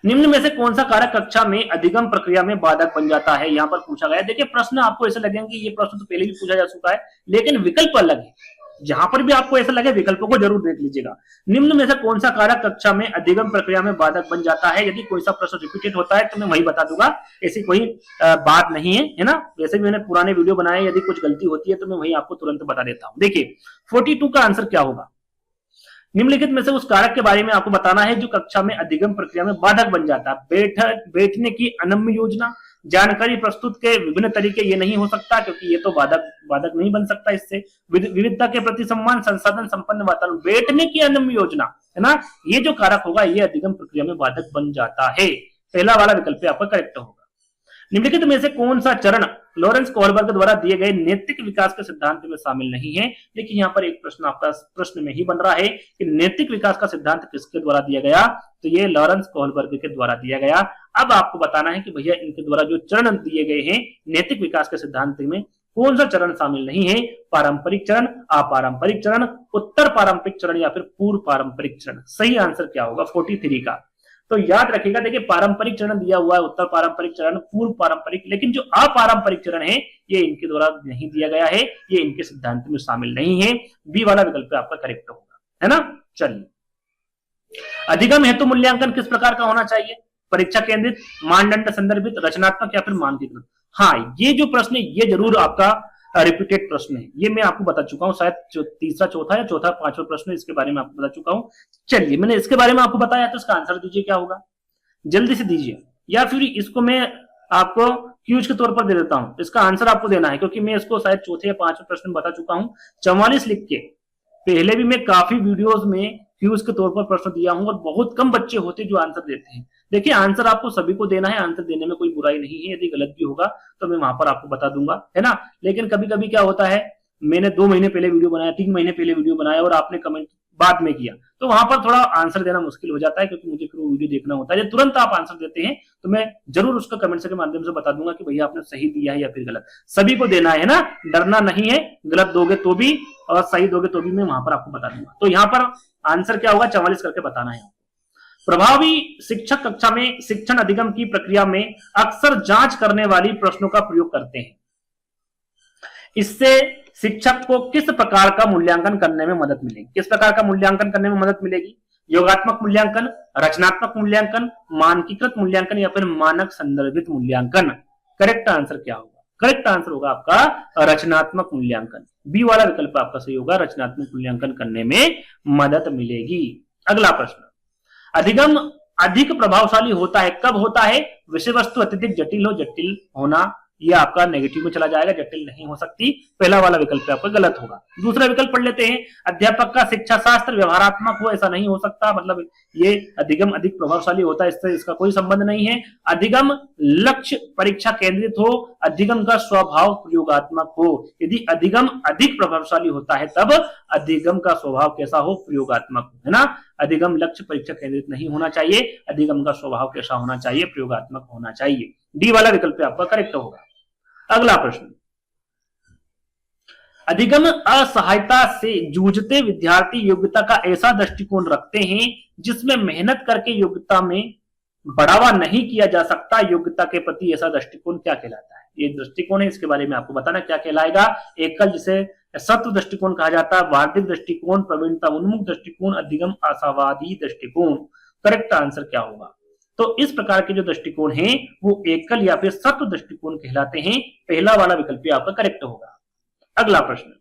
निम्न में से कौन सा कारक कक्षा में अधिगम प्रक्रिया में बाधक बन जाता है, यहां पर पूछा गया। देखिए प्रश्न आपको ऐसे लगेंगे ये प्रश्न तो पहले भी पूछा जा चुका है, लेकिन विकल्प अलग है। जहां पर भी आपको ऐसा लगे विकल्पों को जरूर देख लीजिएगा। निम्न में से कौन सा कारक कक्षा में अधिगम प्रक्रिया में बाधक बन जाता है। यदि कोई सा प्रश्न रिपीटेड होता है तो मैं वही बता दूंगा, ऐसी कोई बात नहीं है ना। वैसे भी मैंने पुराने वीडियो बनाए, यदि कुछ गलती होती है तो मैं वही आपको तुरंत बता देता हूं। देखिए 42 का आंसर क्या होगा। निम्नलिखित में से उस कारक के बारे में आपको बताना है जो कक्षा में अधिगम प्रक्रिया में बाधक बन जाता है। बैठने की अनम्य योजना, जानकारी प्रस्तुत के विभिन्न तरीके, ये नहीं हो सकता क्योंकि ये तो बाधक नहीं बन सकता। इससे विविधता के प्रति सम्मान, संसाधन संपन्न वातावरण, बैठने की अनम्य योजना, है ना, ये जो कारक होगा ये अधिगम प्रक्रिया में बाधक बन जाता है। पहला वाला विकल्प आपका करेक्ट होगा। निम्नलिखित में से कौन सा चरण लॉरेंस कोहलबर्ग द्वारा दिए गए नैतिक विकास के सिद्धांत में शामिल नहीं है। देखिए यहाँ पर एक प्रश्न आपका प्रश्न में ही बन रहा है कि नैतिक विकास का सिद्धांत किसके द्वारा दिया गया, तो ये लॉरेंस कोहलबर्ग के द्वारा दिया गया। अब आपको बताना है कि भैया इनके द्वारा जो चरण दिए गए हैं नैतिक विकास के सिद्धांत में कौन सा चरण शामिल नहीं है। पारंपरिक चरण, अपारंपरिक चरण, उत्तर पारंपरिक चरण या फिर पूर्व पारंपरिक चरण। सही आंसर क्या होगा 43 का। तो याद रखिएगा, देखिए पारंपरिक चरण दिया हुआ है, उत्तर पारंपरिक चरण, पूर्व पारंपरिक, लेकिन जो अपारंपरिक चरण है ये इनके द्वारा नहीं दिया गया है, ये इनके सिद्धांत में शामिल नहीं है। बी वाला विकल्प आपका करेक्ट होगा, है ना। चलिए अधिगम हेतु मूल्यांकन किस प्रकार का होना चाहिए। परीक्षा केंद्रित, मानदंड संदर्भित, रचनात्मक या फिर मानकीकृत। हाँ, ये जो प्रश्न है ये जरूर आपका रिपीटेड प्रश्न है, ये मैं आपको बता चुका हूं, शायद तीसरा चौथा या चौथा पांचवा प्रश्न इसके बारे में आपको बता चुका हूं। चलिए मैंने इसके बारे में आपको बताया तो इसका आंसर दीजिए क्या होगा, जल्दी से दीजिए, या फिर इसको मैं आपको क्यूज के तौर पर दे देता हूं। इसका आंसर आपको देना है क्योंकि मैं इसको शायद चौथे या पांचवें प्रश्न में बता चुका हूं। 44 लिख के पहले भी मैं काफी वीडियोस में क्यूज के तौर पर प्रश्न दिया हूं और बहुत कम बच्चे होते जो आंसर देते हैं। देखिए आंसर आपको सभी को देना है, आंसर देने में कोई बुराई नहीं है। यदि गलत भी होगा तो मैं वहां पर आपको बता दूंगा, है ना। लेकिन कभी कभी क्या होता है, मैंने 2 महीने पहले वीडियो बनाया, 3 महीने पहले वीडियो बनाया और आपने कमेंट बाद में किया, तो वहां पर थोड़ा आंसर देना मुश्किल हो जाता है क्योंकि मुझे फिर वो वीडियो देखना होता है। तुरंत आप आंसर देते हैं तो मैं जरूर उसका कमेंट के माध्यम से बता दूंगा कि भैया आपने सही दिया है या फिर गलत। सभी को देना है ना, डरना नहीं है, गलत दोगे तो भी और सही दोगे तो भी मैं वहां पर आपको बता दूंगा। तो यहाँ पर आंसर क्या होगा 44 करके बताना है। प्रभावी शिक्षक कक्षा में शिक्षण अधिगम की प्रक्रिया में अक्सर जांच करने वाली प्रश्नों का प्रयोग करते हैं। इससे शिक्षक को किस प्रकार का मूल्यांकन करने में मदद मिलेगी। किस प्रकार का मूल्यांकन करने में मदद मिलेगी। योगात्मक मूल्यांकन, रचनात्मक मूल्यांकन, मानकीकृत मूल्यांकन या फिर मानक संदर्भित मूल्यांकन। करेक्ट आंसर क्या होगा, करेक्ट आंसर होगा आपका रचनात्मक मूल्यांकन। बी वाला विकल्प आपका सही होगा, रचनात्मक मूल्यांकन करने में मदद मिलेगी। अगला प्रश्न, अधिगम अधिक प्रभावशाली होता है कब होता है। विषय वस्तु अत्यधिक जटिल हो, जटिल होना ये आपका नेगेटिव में चला जाएगा, जटिल नहीं हो सकती। पहला वाला विकल्प आपका गलत होगा। दूसरा विकल्प पढ़ लेते हैं, अध्यापक का शिक्षा शास्त्र व्यवहारात्मक हो, ऐसा नहीं हो सकता, मतलब ये अधिगम अधिक प्रभावशाली होता है, इससे इसका कोई संबंध नहीं है। अधिगम लक्ष्य परीक्षा केंद्रित हो, अधिगम का स्वभाव प्रयोगात्मक हो। यदि अधिगम अधिक प्रभावशाली होता है तब अधिगम का स्वभाव कैसा हो, प्रयोगात्मक, है ना। अधिगम लक्ष्य परीक्षा केंद्रित नहीं होना चाहिए, अधिगम का स्वभाव कैसा होना चाहिए, प्रयोगात्मक होना चाहिए। डी वाला विकल्प आपका करेक्ट होगा। अगला प्रश्न, अधिगम असहायता से जूझते विद्यार्थी योग्यता का ऐसा दृष्टिकोण रखते हैं जिसमें मेहनत करके योग्यता में बढ़ावा नहीं किया जा सकता। योग्यता के प्रति ऐसा दृष्टिकोण क्या कहलाता है। ये दृष्टिकोण है, इसके बारे में आपको बताना क्या कहलाएगा। एकल जिसे सत्व दृष्टिकोण कहा जाता है, वार्षिक दृष्टिकोण, प्रवीणता उन्मुख दृष्टिकोण, अधिगम आशावादी दृष्टिकोण। करेक्ट आंसर क्या होगा। तो इस प्रकार के जो दृष्टिकोण हैं वो एकल या फिर सत्व दृष्टिकोण कहलाते हैं। पहला वाला विकल्प आपका करेक्ट होगा। अगला प्रश्न,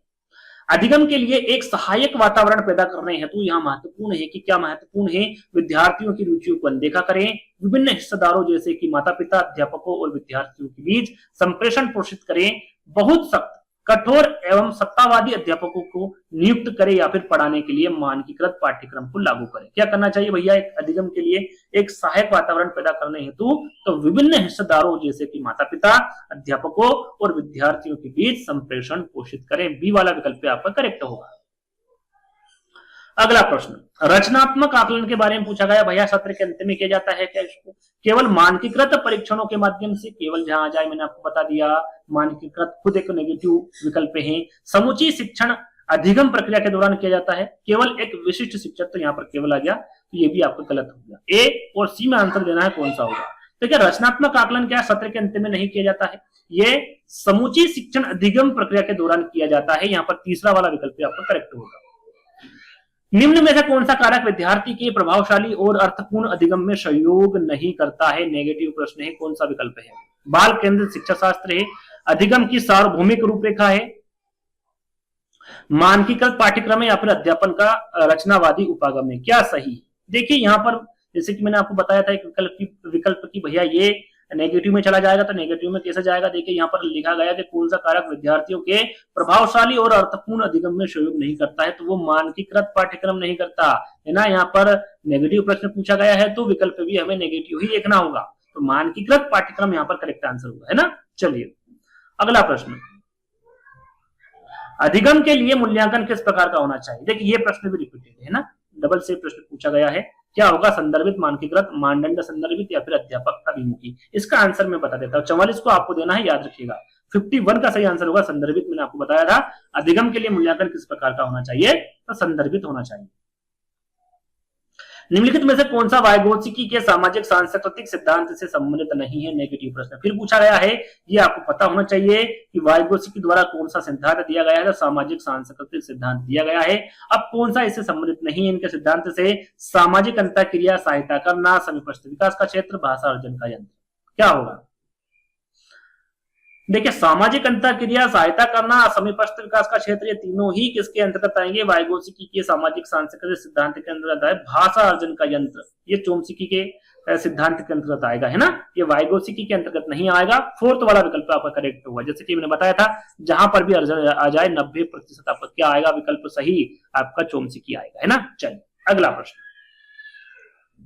अधिगम के लिए एक सहायक वातावरण पैदा करने हेतु यहाँ महत्वपूर्ण है कि क्या महत्वपूर्ण है, विद्यार्थियों की रुचियों को अनदेखा करें, विभिन्न हिस्सेदारों जैसे कि माता पिता, अध्यापकों और विद्यार्थियों के बीच संप्रेषण पोषित करें, बहुत सख्त कठोर एवं सत्तावादी अध्यापकों को नियुक्त करें या फिर पढ़ाने के लिए मानकीकृत पाठ्यक्रम को लागू करें। क्या करना चाहिए भैया एक अधिगम के लिए एक सहायक वातावरण पैदा करने हेतु, तो विभिन्न हिस्सेदारों जैसे कि माता पिता, अध्यापकों और विद्यार्थियों के बीच संप्रेषण पोषित करें। बी वाला विकल्प आपका करेक्ट होगा। अगला प्रश्न, रचनात्मक आकलन के बारे में पूछा गया। भैया सत्र के अंत में किया जाता है क्या इसको, केवल मानकीकृत परीक्षणों के माध्यम से, केवल जहां आ जाए मैंने आपको बता दिया। मानकीकृत खुद एक नेगेटिव विकल्प है। समुचित शिक्षण अधिगम प्रक्रिया के दौरान किया जाता है। केवल एक विशिष्ट शिक्षक, तो यहाँ पर केवल आ गया, तो ये भी आपका गलत हो गया। ए और सी में आंसर देना है, कौन सा होगा। तो क्या रचनात्मक आकलन क्या सत्र के अंत में नहीं किया जाता है, ये समूची शिक्षण अधिगम प्रक्रिया के दौरान किया जाता है। यहाँ पर तीसरा वाला विकल्प आपका करेक्ट होगा। निम्न में से कौन सा कारक विद्यार्थी के प्रभावशाली और अर्थपूर्ण अधिगम में सहयोग नहीं करता है, नेगेटिव प्रश्न है, कौन सा विकल्प है। बाल केंद्रित शिक्षा शास्त्र है, अधिगम की सार्वभौमिक रूपरेखा है, मानकीकृत पाठ्यक्रम है, या फिर अध्यापन का रचनावादी उपागम है, क्या सही। देखिए यहाँ पर जैसे कि मैंने आपको बताया था एक विकल्प की भैया ये नेगेटिव में चला जाएगा, तो नेगेटिव में कैसे जाएगा। देखिए यहाँ पर लिखा गया कि कौन सा कारक विद्यार्थियों के प्रभावशाली और अर्थपूर्ण अधिगम में सहयोग नहीं करता है, तो वो मानकीकृत पाठ्यक्रम नहीं करता है ना। यहाँ पर नेगेटिव प्रश्न पूछा गया है तो विकल्प भी हमें नेगेटिव ही देखना होगा, तो मानकीकृत पाठ्यक्रम यहाँ पर करेक्ट आंसर होगा, है ना। चलिए अगला प्रश्न, अधिगम के लिए मूल्यांकन किस प्रकार का होना चाहिए। देखिए ये प्रश्न भी रिपीटेड है ना, डबल से प्रश्न पूछा गया है। क्या होगा, संदर्भित, मानकीकृत, मानदंड संदर्भित, या फिर अध्यापक अभिमुखी। इसका आंसर मैं बता देता हूँ, 44 को आपको देना है, याद रखिएगा। 51 का सही आंसर होगा संदर्भित। मैंने आपको बताया था अधिगम के लिए मूल्यांकन किस प्रकार का होना चाहिए, तो संदर्भित होना चाहिए। निम्नलिखित में से कौन सा वाइगोत्स्की के सामाजिक सांस्कृतिक सिद्धांत से संबंधित नहीं है, नेगेटिव प्रश्न फिर पूछा गया है। ये आपको पता होना चाहिए कि वाइगोत्स्की द्वारा कौन सा सिद्धांत दिया गया है, तो सामाजिक सांस्कृतिक सिद्धांत दिया गया है। अब कौन सा इससे संबंधित नहीं है इनके सिद्धांत से, सामाजिक अंतःक्रिया, सहायता करना, समीपस्थ विकास का क्षेत्र, भाषा अर्जन का यंत्र, क्या होगा। देखिए सामाजिक अंतःक्रिया, सहायता करना, समीपस्थ विकास का क्षेत्र, ये तीनों ही किसके अंतर्गत आएंगे, वाइगोत्स्की के सामाजिक सांस्कृतिक सिद्धांत के अंतर्गत आए। भाषा अर्जन का यंत्र ये चोम्स्की के सिद्धांत के अंतर्गत आएगा, है ना, ये वाइगोत्स्की के अंतर्गत नहीं आएगा। फोर्थ वाला विकल्प आपका करेक्ट होगा। जैसे कि मैंने बताया था जहां पर भी अर्जन आ जाए 90% आपका क्या आएगा, विकल्प सही आपका चोम्स्की आएगा, है ना। चलिए अगला प्रश्न,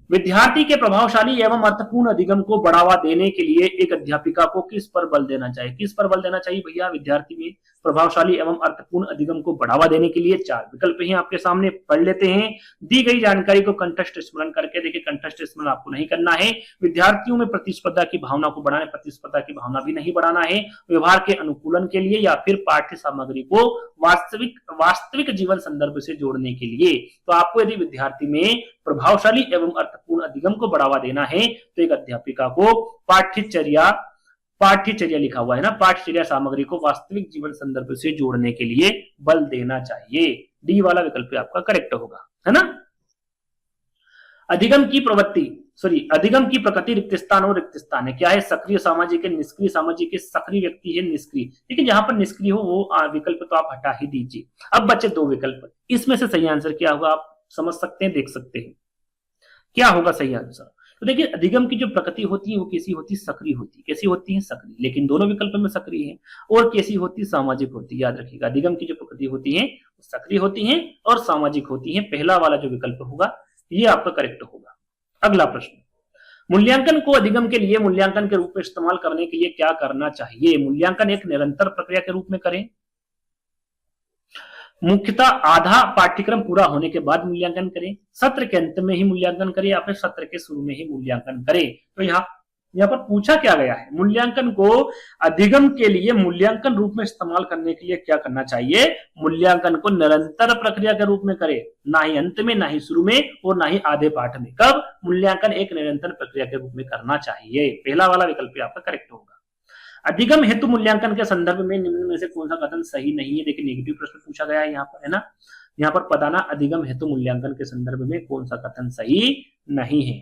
विद्यार्थी के प्रभावशाली एवं अर्थपूर्ण अधिगम को बढ़ावा देने के लिए एक अध्यापिका को किस पर बल देना चाहिए। किस पर बल देना चाहिए भैया, विद्यार्थी में प्रभावशाली एवं अर्थपूर्ण अधिगम को बढ़ावा देने के लिए 4 विकल्प ही आपके सामने पढ़ लेते हैं। दी गई जानकारी को कंठस्थ स्मरण करके, देखिए कंठस्थ स्मरण आपको नहीं करना है। विद्यार्थियों में प्रतिस्पर्धा की भावना को बढ़ाने, प्रतिस्पर्धा की भावना भी नहीं बढ़ाना है। व्यवहार के अनुकूलन के लिए या फिर पाठ्य सामग्री को वास्तविक जीवन संदर्भ से जोड़ने के लिए। तो आपको यदि विद्यार्थी में प्रभावशाली एवं अर्थपूर्ण अधिगम को बढ़ावा देना है तो एक अध्यापिका को पाठ्यचर्या लिखा हुआ है ना, पाठ्यचर्या सामग्री को वास्तविक जीवन संदर्भ से जोड़ने के लिए बल देना चाहिए। डी वाला विकल्प आपका करेक्ट होगा, है ना। अधिगम की प्रकृति रिक्त स्थान और रिक्त स्थान है, क्या है, सक्रिय सामाजिक है, निष्क्रिय सामाजिक है, सक्रिय व्यक्ति है, निष्क्रिय। लेकिन जहां पर निष्क्रिय हो वो विकल्प तो आप हटा ही दीजिए। अब बचे 2 विकल्प, इसमें से सही आंसर क्या होगा आप समझ सकते हैं, देख सकते हैं क्या होगा सही आंसर। तो देखिए अधिगम की जो प्रकृति होती है वो कैसी होती है, सक्रिय होती है। कैसी होती है, सक्रिय। लेकिन दोनों विकल्प में सक्रिय है। और कैसी होती है, सामाजिक होती है। याद रखिएगा अधिगम की जो प्रकृति होती है सक्रिय होती है और सामाजिक होती है। पहला वाला जो विकल्प होगा ये आपका करेक्ट होगा। अगला प्रश्न, मूल्यांकन को अधिगम के लिए मूल्यांकन के रूप में इस्तेमाल करने के लिए क्या करना चाहिए। मूल्यांकन एक निरंतर प्रक्रिया के रूप में करें, मुख्यतः आधा पाठ्यक्रम पूरा होने के बाद मूल्यांकन करें, सत्र के अंत में ही मूल्यांकन करें, या फिर सत्र के शुरू में ही मूल्यांकन करें। तो यहाँ पर पूछा क्या गया है, मूल्यांकन को अधिगम के लिए मूल्यांकन रूप में इस्तेमाल करने के लिए क्या करना चाहिए। मूल्यांकन को निरंतर प्रक्रिया के रूप में करें, ना ही अंत में, ना ही शुरू में और ना ही आधे पाठ में। कब, मूल्यांकन एक निरंतर प्रक्रिया के रूप में करना चाहिए। पहला वाला विकल्प आपका करेक्ट होगा। अधिगम हेतु मूल्यांकन के संदर्भ में निम्न में से कौन सा कथन सही नहीं है। देखिए नेगेटिव प्रश्न पूछा गया है यहाँ पर, है ना। यहाँ पर बताना अधिगम हेतु मूल्यांकन के संदर्भ में कौन सा कथन सही नहीं है।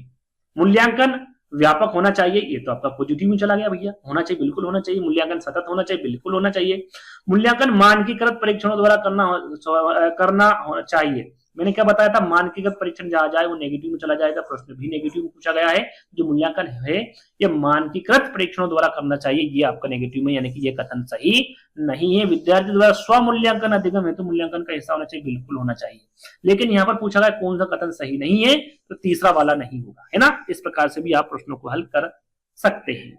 मूल्यांकन व्यापक होना चाहिए, ये तो आपका पॉजिटिव में चला गया भैया, होना चाहिए, बिल्कुल होना चाहिए। मूल्यांकन सतत होना चाहिए, बिल्कुल होना चाहिए। मूल्यांकन मानकीकृत परीक्षणों द्वारा करना चाहिए। मैंने क्या बताया था, मानकीकृत परीक्षण जहां जाए वो नेगेटिव में चला जाएगा। प्रश्न भी नेगेटिव में पूछा गया है। जो मूल्यांकन है ये मानकीकृत परीक्षणों द्वारा करना चाहिए, ये आपका नेगेटिव में, यानी कि ये कथन सही नहीं है। विद्यार्थी द्वारा स्व मूल्यांकन अधिगम है तो मूल्यांकन का हिस्सा होना चाहिए, बिल्कुल होना चाहिए। लेकिन यहाँ पर पूछा गया कौन सा कथन सही नहीं है, तो तीसरा वाला नहीं होगा, है ना। इस प्रकार से भी आप प्रश्नों को हल कर सकते हैं।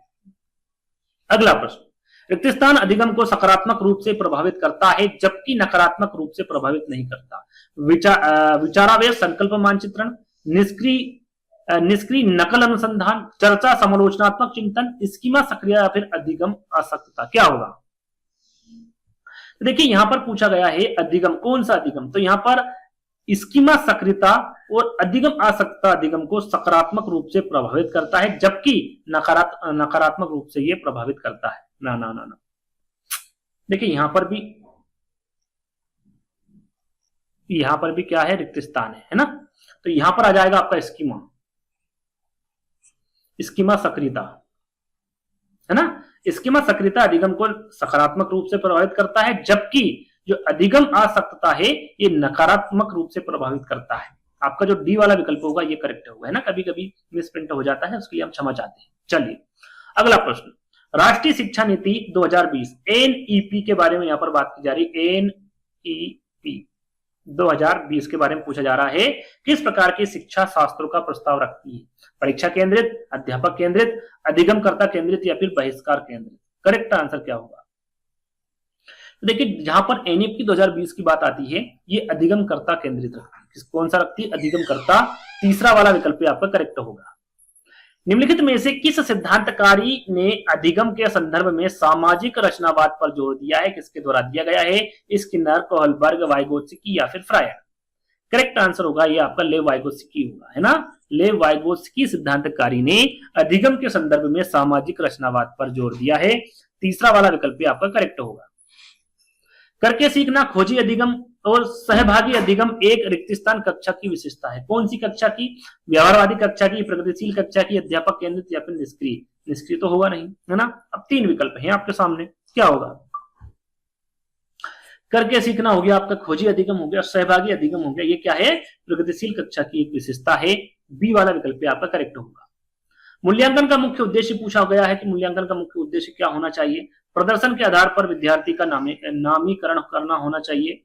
अगला प्रश्न, रिक्त स्थान अधिगम को सकारात्मक रूप से प्रभावित करता है जबकि नकारात्मक रूप से प्रभावित नहीं करता। विचारावेश संकल्प मानचित्रण, निष्क्रिय नकल अनुसंधान, चर्चा समालोचनात्मक चिंतन, स्कीमा सक्रिय या फिर अधिगम आसक्तता, क्या होगा। देखिए यहां पर पूछा गया है अधिगम, कौन सा अधिगम, तो यहां पर स्कीमा सक्रियता और अधिगम आसक्तता अधिगम को सकारात्मक रूप से प्रभावित करता है, जबकि नकारात्मक रूप से यह प्रभावित करता है। ना ना ना ना, देखिए यहां पर भी क्या है, रिक्त स्थान है ना, तो यहां पर आ जाएगा आपका स्कीमा सक्रियता, है ना। स्कीमा सक्रियता अधिगम को सकारात्मक रूप से प्रभावित करता है, जबकि जो अधिगम आसक्तता है ये नकारात्मक रूप से प्रभावित करता है। आपका जो डी वाला विकल्प होगा ये करेक्ट होगा, है ना, कभी कभी मिसप्रिंट हो जाता है, उसके लिए हम क्षमा चाहते हैं। चलिए अगला प्रश्न, राष्ट्रीय शिक्षा नीति 2020 एनईपी के बारे में यहां पर बात की जा रही है। एनईपी 2020 के बारे में पूछा जा रहा है, किस प्रकार की शिक्षा शास्त्रों का प्रस्ताव रखती है, परीक्षा केंद्रित, अध्यापक केंद्रित, अधिगमकर्ता केंद्रित या फिर बहिष्कार केंद्रित। करेक्ट आंसर क्या होगा, तो देखिए जहां पर एनईपी 2020 की बात आती है ये अधिगमकर्ता केंद्रित रखती है। कौन सा रखती है, अधिगमकर्ता, तीसरा वाला विकल्प आपका करेक्ट होगा। निम्नलिखित में से किस सिद्धांतकारी ने अधिगम के संदर्भ में सामाजिक रचनावाद पर जोर दिया है, किसके द्वारा दिया गया है, स्किनर, कोहलबर्ग, वाइगोत्स्की या फिर फ्रायर। करेक्ट आंसर होगा ये आपका लेव वाइगोत्स्की होगा, है ना। लेव वाइगोत्स्की सिद्धांतकारी ने अधिगम के संदर्भ में सामाजिक रचनावाद पर जोर दिया है, तीसरा वाला विकल्प आपका करेक्ट होगा। करके सीखना, खोजी अधिगम और सहभागी अधिगम एक रिक्त स्थान कक्षा की विशेषता है। कौन सी कक्षा की, व्यवहारवादी कक्षा की, प्रगतिशील कक्षा की, अध्यापक केंद्रित या फिर निष्क्रिय। निष्क्रिय तो होगा नहीं, है ना। अब तीन विकल्प हैं आपके सामने, क्या होगा, करके सीखना हो गया आपका, खोजी अधिगम हो गया, सहभागी अधिगम हो गया, ये क्या है, प्रगतिशील कक्षा की एक विशेषता है। बी वाला विकल्प आपका करेक्ट होगा। मूल्यांकन का मुख्य उद्देश्य पूछा गया है कि मूल्यांकन का मुख्य उद्देश्य क्या होना चाहिए, प्रदर्शन के आधार पर विद्यार्थी का नामीकरण करना होना चाहिए,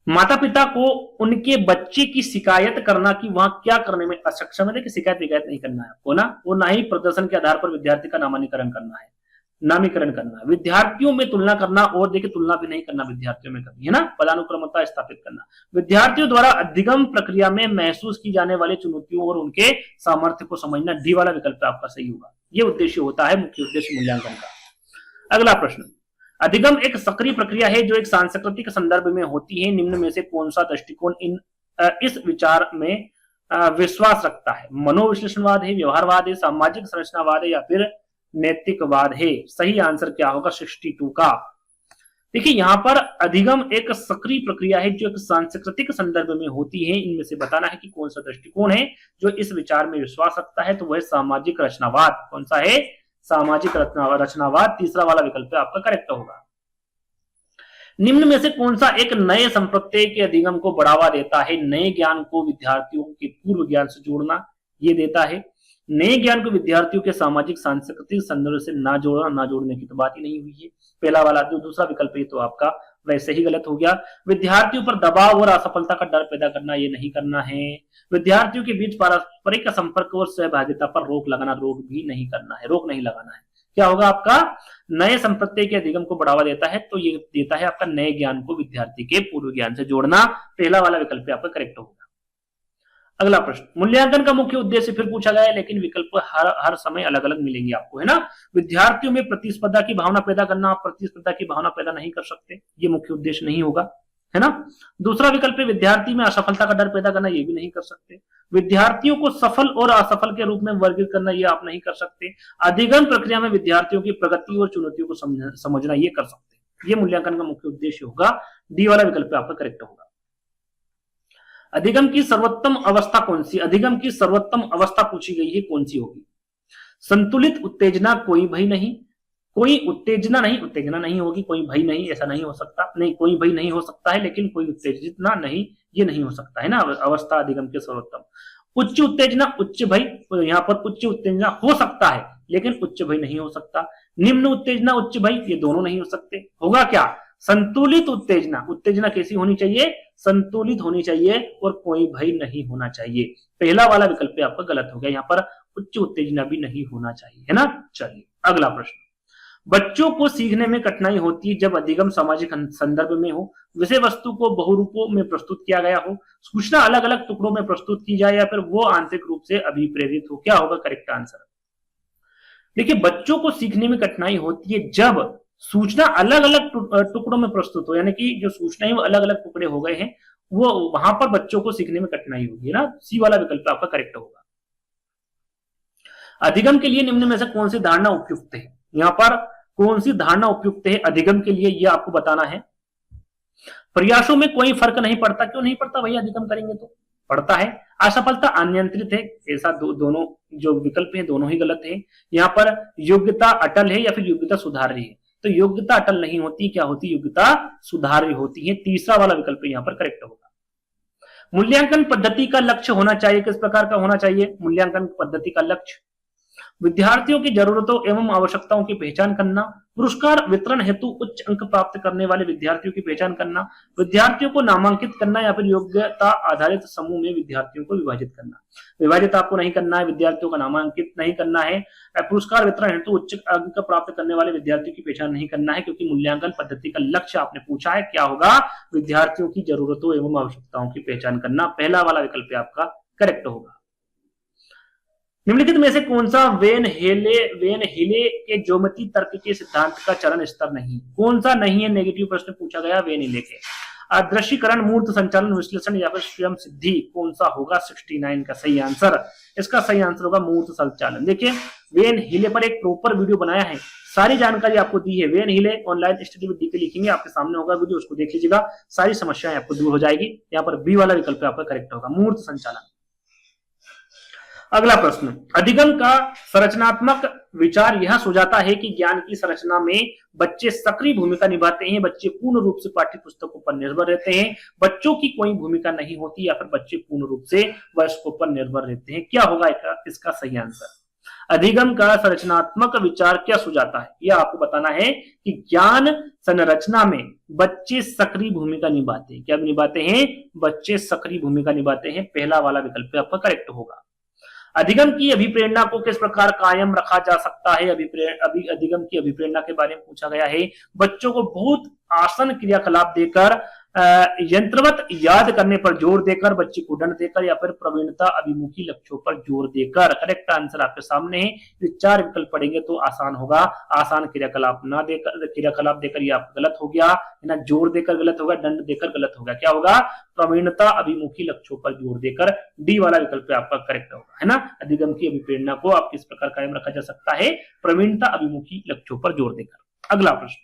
माता पिता को उनके बच्चे की शिकायत करना कि वहां क्या करने में असक्षम है, देखिए शिकायत नहीं करना है आपको ना, वो ना ही प्रदर्शन के आधार पर विद्यार्थी का नामीकरण करना है, विद्यार्थियों में तुलना करना, और देखिए तुलना भी नहीं करना विद्यार्थियों में कभी, है ना, पदानुक्रमता स्थापित करना, विद्यार्थियों द्वारा अधिगम प्रक्रिया में महसूस की जाने वाली चुनौतियों और उनके सामर्थ्य को समझना। डी वाला विकल्प आपका सही होगा, ये उद्देश्य होता है मुख्य उद्देश्य मूल्यांकन का। अगला प्रश्न, अधिगम एक सक्रिय प्रक्रिया है जो एक सांस्कृतिक संदर्भ में होती है, निम्न में से कौन सा दृष्टिकोण इस विचार में विश्वास रखता है, मनोविश्लेषणवाद है, व्यवहारवाद है, सामाजिक संरचनावाद है या फिर नैतिकवाद है। सही आंसर क्या होगा, 62 का। देखिए यहां पर अधिगम एक सक्रिय प्रक्रिया है जो एक सांस्कृतिक संदर्भ में होती है, इनमें से बताना है कि कौन सा दृष्टिकोण है जो इस विचार में विश्वास रखता है, तो वह सामाजिक रचनावाद। कौन सा है, सामाजिक रचनावाद, तीसरा वाला विकल्प आपका करेक्ट होगा। निम्न में से कौन सा एक नए संप्रत्यय के अधिगम को बढ़ावा देता है, नए ज्ञान को विद्यार्थियों के पूर्व ज्ञान से जोड़ना, ये देता है, नए ज्ञान को विद्यार्थियों के सामाजिक सांस्कृतिक संदर्भ से ना जोड़ने की तो बात ही नहीं हुई है। पहला वाला जो दूसरा विकल्प है तो आपका वैसे ही गलत हो गया। विद्यार्थियों पर दबाव और असफलता का डर पैदा करना, ये नहीं करना है। विद्यार्थियों के बीच पारस्परिक संपर्क और सहभागिता पर रोक लगाना, रोक नहीं लगाना है। क्या होगा आपका, नए संप्रत्यय के अधिगम को बढ़ावा देता है, तो ये देता है आपका नए ज्ञान को विद्यार्थी के पूर्व ज्ञान से जोड़ना। पहला वाला विकल्प आपका करेक्ट होगा। अगला प्रश्न, मूल्यांकन का मुख्य उद्देश्य फिर पूछा गया है, लेकिन विकल्प हर समय अलग अलग मिलेंगे आपको, है ना। विद्यार्थियों में प्रतिस्पर्धा की भावना पैदा करना, आप प्रतिस्पर्धा की भावना पैदा नहीं कर सकते, ये मुख्य उद्देश्य नहीं होगा, है ना। दूसरा विकल्प है विद्यार्थी में असफलता का डर पैदा करना, ये भी नहीं कर सकते। विद्यार्थियों को सफल और असफल के रूप में वर्गीकृत करना, ये आप नहीं कर सकते। अधिगम प्रक्रिया में विद्यार्थियों की प्रगति और चुनौतियों को समझना, ये कर सकते। ये मूल्यांकन का मुख्य उद्देश्य होगा। डी वाला विकल्प आपका करेक्ट होगा। अधिगम की सर्वोत्तम अवस्था कौन सी, अधिगम की सर्वोत्तम अवस्था पूछी गई है, कौन सी होगी। संतुलित उत्तेजना, कोई भय नहीं, कोई उत्तेजना नहीं होगी, कोई भय नहीं, ऐसा नहीं हो सकता, नहीं कोई भय नहीं हो सकता है, लेकिन कोई उत्तेजना नहीं, ये नहीं हो सकता है ना अवस्था अधिगम के सर्वोत्तम। उच्च उत्तेजना, उच्च भय, तो यहाँ पर उच्च उत्तेजना हो सकता है लेकिन उच्च भय नहीं हो सकता। निम्न उत्तेजना, उच्च भय, ये दोनों नहीं हो सकते। होगा क्या, संतुलित उत्तेजना। उत्तेजना कैसी होनी चाहिए, संतुलित होनी चाहिए और कोई भय नहीं होना चाहिए। पहला वाला विकल्प आपका गलत हो गया, यहाँ पर उच्च उत्तेजना भी नहीं होना चाहिए, है ना। चलिए अगला प्रश्न, बच्चों को सीखने में कठिनाई होती है जब अधिगम सामाजिक संदर्भ में हो, विषय वस्तु को बहुरूपों में प्रस्तुत किया गया हो, सूचना अलग अलग टुकड़ों में प्रस्तुत की जाए या फिर वो आंतरिक रूप से अभिप्रेरित हो। क्या होगा करेक्ट आंसर, देखिए बच्चों को सीखने में कठिनाई होती है जब सूचना अलग अलग टुकड़ों में प्रस्तुत हो, यानी कि जो सूचना है वो अलग अलग टुकड़े हो गए हैं, वो वहां पर बच्चों को सीखने में कठिनाई होगी ना। सी वाला विकल्प आपका करेक्ट होगा। अधिगम के लिए निम्न में से कौन सी धारणा उपयुक्त है? यहां पर कौन सी धारणा उपयुक्त है अधिगम के लिए, यह आपको बताना है। प्रयासों में कोई फर्क नहीं पड़ता, क्यों नहीं पड़ता भैया, अधिगम करेंगे तो पड़ता है। असफलता अनियंत्रित है, ऐसा दोनों जो विकल्प हैं दोनों ही गलत है। यहाँ पर योग्यता अटल है या फिर योग्यता सुधार रही है, तो योग्यता अटल नहीं होती, क्या होती, योग्यता सुधार रही होती है। तीसरा वाला विकल्प यहाँ पर करेक्ट होगा। मूल्यांकन पद्धति का लक्ष्य होना चाहिए, किस प्रकार का होना चाहिए मूल्यांकन पद्धति का लक्ष्य? विद्यार्थियों की जरूरतों एवं आवश्यकताओं की पहचान करना, पुरस्कार वितरण हेतु उच्च अंक प्राप्त करने वाले विद्यार्थियों की पहचान करना, विद्यार्थियों को नामांकित करना या फिर योग्यता आधारित समूह में विद्यार्थियों को विभाजित करना। विभाजित आपको नहीं करना है, विद्यार्थियों का नामांकित नहीं करना है। पुरस्कार वितरण हेतु उच्च अंक प्राप्त करने वाले विद्यार्थियों की पहचान नहीं करना है, क्योंकि मूल्यांकन पद्धति का लक्ष्य आपने पूछा है क्या होगा, विद्यार्थियों की जरूरतों एवं आवश्यकताओं की पहचान करना। पहला वाला विकल्प आपका करेक्ट होगा। निम्नलिखित में से कौन सा वेन हिले के ज्योमेट्री तर्क के सिद्धांत का चरण स्तर नहीं? कौन सा नहीं है? नेगेटिव प्रश्न पूछा गया वेन हिले के। अदृश्यकरण, मूर्त संचालन, विश्लेषण या फिर स्वयं सिद्धि, कौन सा होगा 69 का सही आंसर? इसका सही आंसर होगा मूर्त संचालन। देखिए वेन हिले पर एक प्रॉपर वीडियो बनाया है, सारी जानकारी आपको दी है। वेन हिले ऑनलाइन स्टडी विद डीके लिखेंगे, आपके सामने होगा वीडियो, उसको देख लीजिएगा, सारी समस्याएं आपको दूर हो जाएगी। यहाँ पर बी वाला विकल्प आपका करेक्ट होगा, मूर्त संचालन। अगला प्रश्न, अधिगम का संरचनात्मक विचार यह सुझाता है कि ज्ञान की संरचना में बच्चे सक्रिय भूमिका निभाते हैं, बच्चे पूर्ण रूप से पाठ्य पुस्तकों पर निर्भर रहते हैं, बच्चों की कोई भूमिका नहीं होती, या फिर बच्चे पूर्ण रूप से वयस्कों पर निर्भर रहते हैं। क्या होगा इसका सही आंसर? अधिगम का संरचनात्मक विचार क्या सुझाता है, यह आपको बताना है कि ज्ञान संरचना में बच्चे सक्रिय भूमिका निभाते हैं। क्या निभाते हैं? बच्चे सक्रिय भूमिका निभाते हैं। पहला वाला विकल्प आपका करेक्ट होगा। अधिगम की अभिप्रेरणा को किस प्रकार कायम रखा जा सकता है? अधिगम की अभिप्रेरणा के बारे में पूछा गया है। बच्चों को बहुत आसान क्रियाकलाप देकर, यंत्रवत याद करने पर जोर देकर, बच्चे को दंड देकर, या फिर प्रवीणता अभिमुखी लक्ष्यों पर जोर देकर। करेक्ट आंसर आपके सामने है। ये चार विकल्प पढ़ेंगे तो आसान होगा। आसान क्रियाकलाप ना देकर, क्रियाकलाप देकर ये आपका गलत हो गया है ना, जोर देकर गलत होगा, दंड देकर गलत होगा। क्या होगा? प्रवीणता अभिमुखी लक्ष्यों पर जोर देकर। डी वाला विकल्प आपका करेक्ट होगा, है ना। अधिगम की अभिप्रेरणा को आप किस प्रकार कायम रखा जा सकता है? प्रवीणता अभिमुखी लक्ष्यों पर जोर देकर। अगला प्रश्न,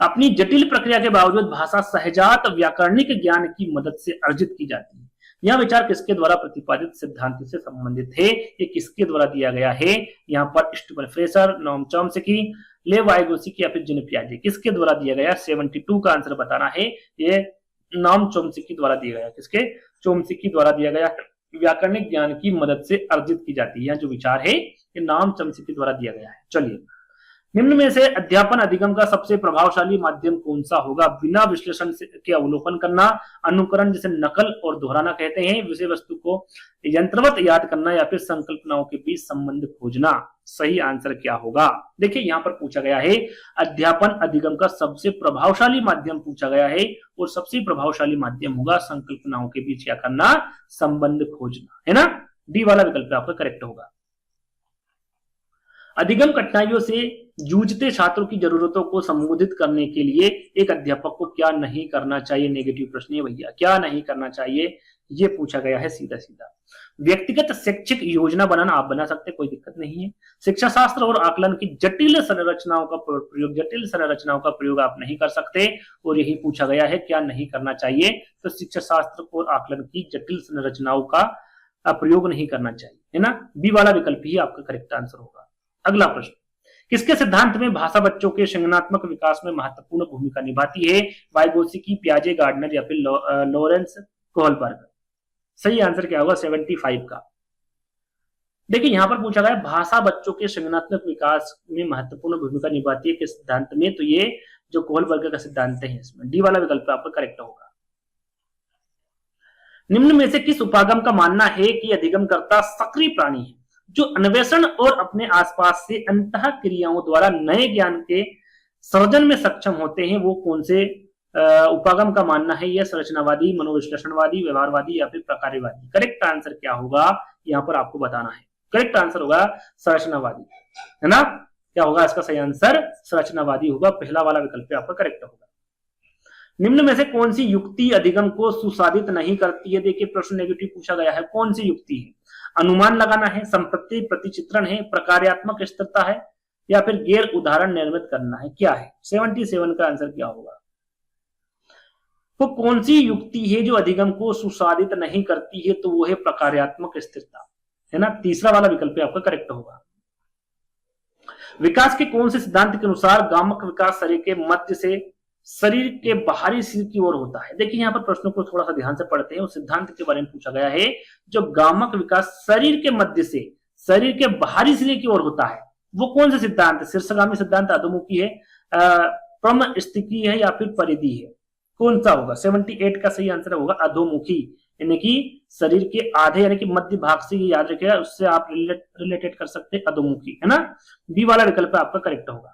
अपनी जटिल प्रक्रिया के बावजूद भाषा सहजात व्याकरणिक ज्ञान की मदद से अर्जित की जाती है। यह विचार किसके द्वारा प्रतिपादित सिद्धांत से संबंधित है? ये किसके द्वारा दिया गया है? यहाँ पर स्टीफन फ्रेशर, नोम चॉम्स्की, लेव वाइगोत्स्की या फिर जीन पियाजे, किसके द्वारा दिया गया? 72 का आंसर बताना है। ये नोम चॉम्स्की द्वारा दिया गया। किसके? चॉम्स्की द्वारा दिया गया। व्याकरणिक ज्ञान की मदद से अर्जित की जाती है। यह जो विचार है ये नोम चॉम्स्की द्वारा दिया गया है। चलिए, निम्न में से अध्यापन अधिगम का सबसे प्रभावशाली माध्यम कौन सा होगा? बिना विश्लेषण के अवलोकन करना, अनुकरण जिसे नकल और दोहराना कहते हैं, विषय वस्तु को यंत्रवत याद करना, या फिर संकल्पनाओं के बीच संबंध खोजना। सही आंसर क्या होगा? देखिए यहाँ पर पूछा गया है अध्यापन अधिगम का सबसे प्रभावशाली माध्यम पूछा गया है, और सबसे प्रभावशाली माध्यम होगा संकल्पनाओं के बीच क्या करना? संबंध खोजना, है ना। डी वाला विकल्प आपका करेक्ट होगा। अधिगम कठिनाइयों से जूझते छात्रों की जरूरतों को संबोधित करने के लिए एक अध्यापक को क्या नहीं करना चाहिए? नेगेटिव प्रश्न है भैया, क्या नहीं करना चाहिए ये पूछा गया है सीधा सीधा। व्यक्तिगत शैक्षिक योजना बनाना आप बना सकते, कोई दिक्कत नहीं है। शिक्षा शास्त्र और आकलन की जटिल संरचनाओं का प्रयोग आप नहीं कर सकते, और यही पूछा गया है क्या नहीं करना चाहिए। तो शिक्षा शास्त्र और आकलन की जटिल संरचनाओं का प्रयोग नहीं करना चाहिए, है ना। बी वाला विकल्प ही आपका करेक्ट आंसर होगा। अगला प्रश्न, किसके सिद्धांत में भाषा बच्चों के संज्ञानात्मक विकास में महत्वपूर्ण भूमिका निभाती है? वाइगोत्स्की, पियाजे, गार्डनर या फिर लॉरेंस कोहलबर्ग। सही आंसर क्या होगा? 75 का। देखिए यहां पर पूछा गया भाषा बच्चों के संज्ञानात्मक विकास में महत्वपूर्ण भूमिका निभाती है किस सिद्धांत में? तो ये जो कोहलबर्ग का सिद्धांत है इसमें। डी वाला विकल्प आपका करेक्ट होगा। निम्न में से किस उपागम का मानना है कि अधिगमकर्ता सक्रिय प्राणी है, जो अन्वेषण और अपने आसपास से अंतः क्रियाओं द्वारा नए ज्ञान के सृजन में सक्षम होते हैं? वो कौन से उपागम का मानना है? यह संरचनावादी, मनोविश्लेषणवादी, व्यवहारवादी या फिर प्रकार्यवादी। करेक्ट आंसर क्या होगा यहाँ पर आपको बताना है। करेक्ट आंसर होगा संरचनावादी, है ना। क्या होगा इसका सही आंसर? संरचनावादी होगा, पहला वाला विकल्प आपका करेक्ट होगा। निम्न में से कौन सी युक्ति अधिगम को सुसाधित नहीं करती है? देखिए प्रश्न नेगेटिव पूछा गया है, कौन सी युक्ति है? अनुमान लगाना है, संपत्ति प्रतिचित्रण है, प्रकार्यात्मक स्थिरता है, या फिर गैर उदाहरण निर्मित करना है? क्या है 77 का आंसर क्या होगा? तो कौन सी युक्ति है जो अधिगम को सुसाधित नहीं करती है? तो वो है प्रकार्यात्मक स्थिरता, है ना। तीसरा वाला विकल्प आपका करेक्ट होगा। विकास के कौन से सिद्धांत के अनुसार गामक विकास शरीर के मध्य से शरीर के बाहरी सिर की ओर होता है? देखिए यहाँ पर प्रश्नों को थोड़ा सा ध्यान से पढ़ते हैं। उस सिद्धांत के बारे में पूछा गया है जो गामक विकास शरीर के मध्य से शरीर के बाहरी सिरे की ओर होता है, वो कौन सा सिद्धांत है? शीर्षगामी सिद्धांत, अधोमुखी है, प्रमस्तिकी है, या फिर परिधि है? कौन सा होगा? 78 का सही आंसर होगा अधोमुखी, यानी कि शरीर के आधे यानी कि मध्य भाग से, ये याद रखिएगा, उससे आप रिलेटेड कर सकते हैं अधोमुखी, है ना। बी वाला विकल्प आपका करेक्ट होगा।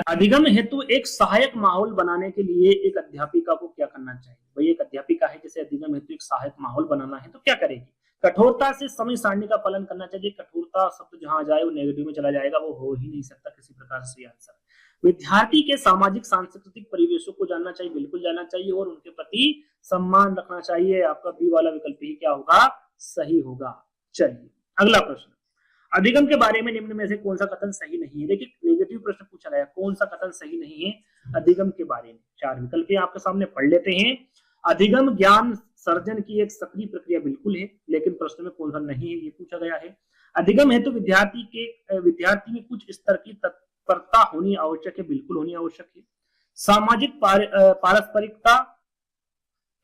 अधिगम हेतु एक सहायक माहौल बनाने के लिए एक अध्यापिका को क्या करना चाहिए? भाई एक अध्यापिका है जैसे अधिगम हेतु एक सहायक माहौल बनाना है तो क्या करेगी? कठोरता से समय सारणी का पालन करना चाहिए। कठोरता शब्द जहां जाए वो नेगेटिव में चला जाएगा, वो हो ही नहीं सकता किसी प्रकार से आंसर। विद्यार्थी के सामाजिक सांस्कृतिक परिवेशों को जानना चाहिए, बिल्कुल जानना चाहिए, और उनके प्रति सम्मान रखना चाहिए। आपका बी वाला विकल्प ही क्या होगा? सही होगा। चलिए अगला प्रश्न, अधिगम के बारे में निम्न में से कौन सा कथन सही नहीं है? देखिए नेगेटिव प्रश्न पूछा गया, कौन सा कथन सही नहीं है अधिगम के बारे में? चार विकल्प आपके सामने पढ़ लेते हैं। अधिगम ज्ञान सर्जन की एक सक्रिय प्रक्रिया बिल्कुल है, लेकिन प्रश्न में कौन सा नहीं है ये पूछा गया है। अधिगम हेतु विद्यार्थी में कुछ स्तर की तत्परता होनी आवश्यक है, बिल्कुल होनी आवश्यक है। सामाजिक पारस्परिकता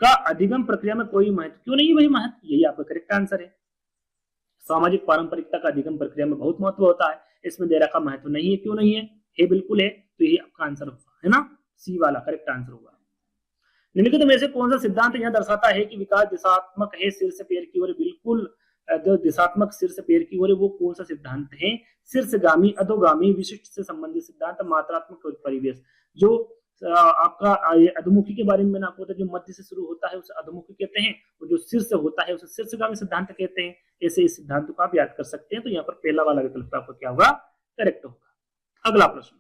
का अधिगम प्रक्रिया में कोई महत्व क्यों नहीं है? भाई महत्व, यही आपका करेक्ट आंसर है। सामाजिक पारंपरिकता का अधिगम प्रक्रिया में बहुत महत्व होता है, इसमें दे रखा महत्व नहीं है, क्यों नहीं है? ये बिल्कुल है, तो यही आपका आंसर होगा, है ना। सी वाला करेक्ट आंसर होगा। निम्नलिखित में से कौन सा सिद्धांत यह दर्शाता है कि विकास दिशात्मक है सिर से पैर की ओर? बिल्कुल जो दिशात्मक सिर से पैर की ओर है वो कौन सा सिद्धांत है? शीर्षगामी, अधोगामी, विशिष्ट से संबंधित सिद्धांत, मात्रात्मक परिवेश। जो आपका अधोमुखी के बारे में मैंने आपको बताया, जो मध्य से शुरू होता है उसे अधोमुखी कहते हैं, और जो सिर से होता है उसे शीर्षगामी सिद्धांत कहते हैं। ऐसे इस सिद्धांत को आप याद कर सकते हैं। तो यहाँ पर पहला वाला विकल्प आपका क्या होगा? करेक्ट होगा। अगला प्रश्न,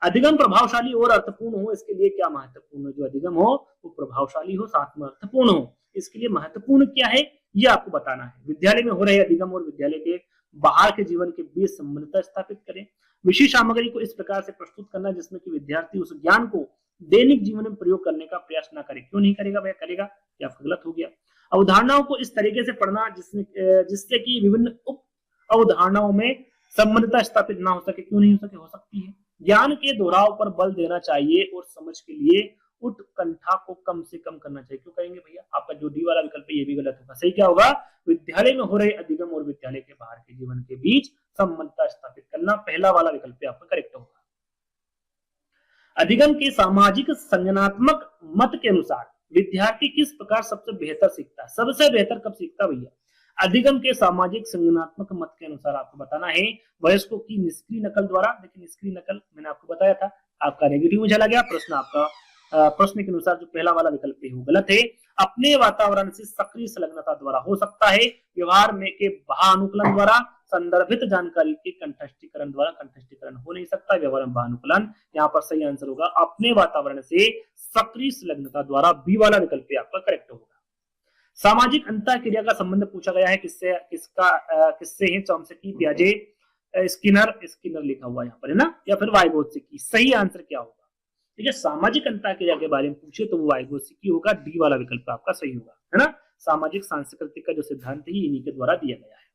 अधिगम प्रभावशाली और अर्थपूर्ण हो इसके लिए क्या महत्वपूर्ण है? जो अधिगम हो वो प्रभावशाली हो, साथ में अर्थपूर्ण हो, इसके लिए महत्वपूर्ण क्या है ये आपको बताना है। विद्यालय में हो रहे अधिगम और विद्यालय के बाहर के जीवन के बीच संबंधता स्थापित करें। विशेष सामग्री को इस प्रकार से प्रस्तुत करना जिसमें कि विद्यार्थी उस ज्ञान को दैनिक जीवन में प्रयोग करने का प्रयास ना करे। क्यों नहीं करेगा भैया? करेगा, या गलत हो गया। अवधारणाओं को इस तरीके से पढ़ना जिससे कि विभिन्न उप अवधारणाओं में संबंधता स्थापित ना हो सके। क्यों नहीं हो सके? हो सकती है। ज्ञान के दोहराव पर बल देना चाहिए और समझ के लिए उत्कंठा को कम से कम करना चाहिए। क्यों करेंगे भैया? आपका जो डी वाला विकल्प है ये भी गलत होगा। सही क्या होगा? विद्यालय में हो रहे अधिगम और विद्यालय के बाहर के जीवन के बीच संबंधता स्थापित करना, पहला वाला विकल्प आपका करेक्ट होगा। अधिगम के सामाजिक संज्ञानात्मक मत के अनुसार विद्यार्थी किस प्रकार सबसे बेहतर सीखता है? सबसे बेहतर कब सीखता भैया? अधिगम के सामाजिक संज्ञानात्मक मत के अनुसार आपको बताना है वयस्कों की निष्क्रिय नकल द्वारा। देखिए निष्क्रिय नकल मैंने आपको बताया था, आपका नेगेटिव में चला गया। प्रश्न आपका प्रश्न के अनुसार जो पहला वाला विकल्प है वो गलत है। अपने वातावरण से सक्रिय संलग्नता द्वारा हो सकता है, व्यवहार में के भानुकूलन द्वारा, संदर्भित जानकारी के कंठस्थीकरण द्वारा। कंठस्थीकरण हो नहीं सकता, व्यवहार में भानुकूलन। यहाँ पर सही आंसर होगा अपने वातावरण से सक्रिय संलग्नता द्वारा, बी वाला विकल्प आपका करेक्ट होगा। सामाजिक अंतःक्रिया का संबंध पूछा गया है किससे? किससे है? चॉम्स्की, पियाजे, स्किनर लिखा हुआ यहाँ पर, है ना, या फिर वाइगोत्स्की। सही आंसर क्या होगा? ठीक है, सामाजिक अंतःक्रिया के बारे में पूछे तो वो वाइगोत्स्की होगा। डी वाला विकल्प आपका सही होगा, है ना। सामाजिक सांस्कृतिक का जो सिद्धांत है इन्हीं के द्वारा दिया गया है।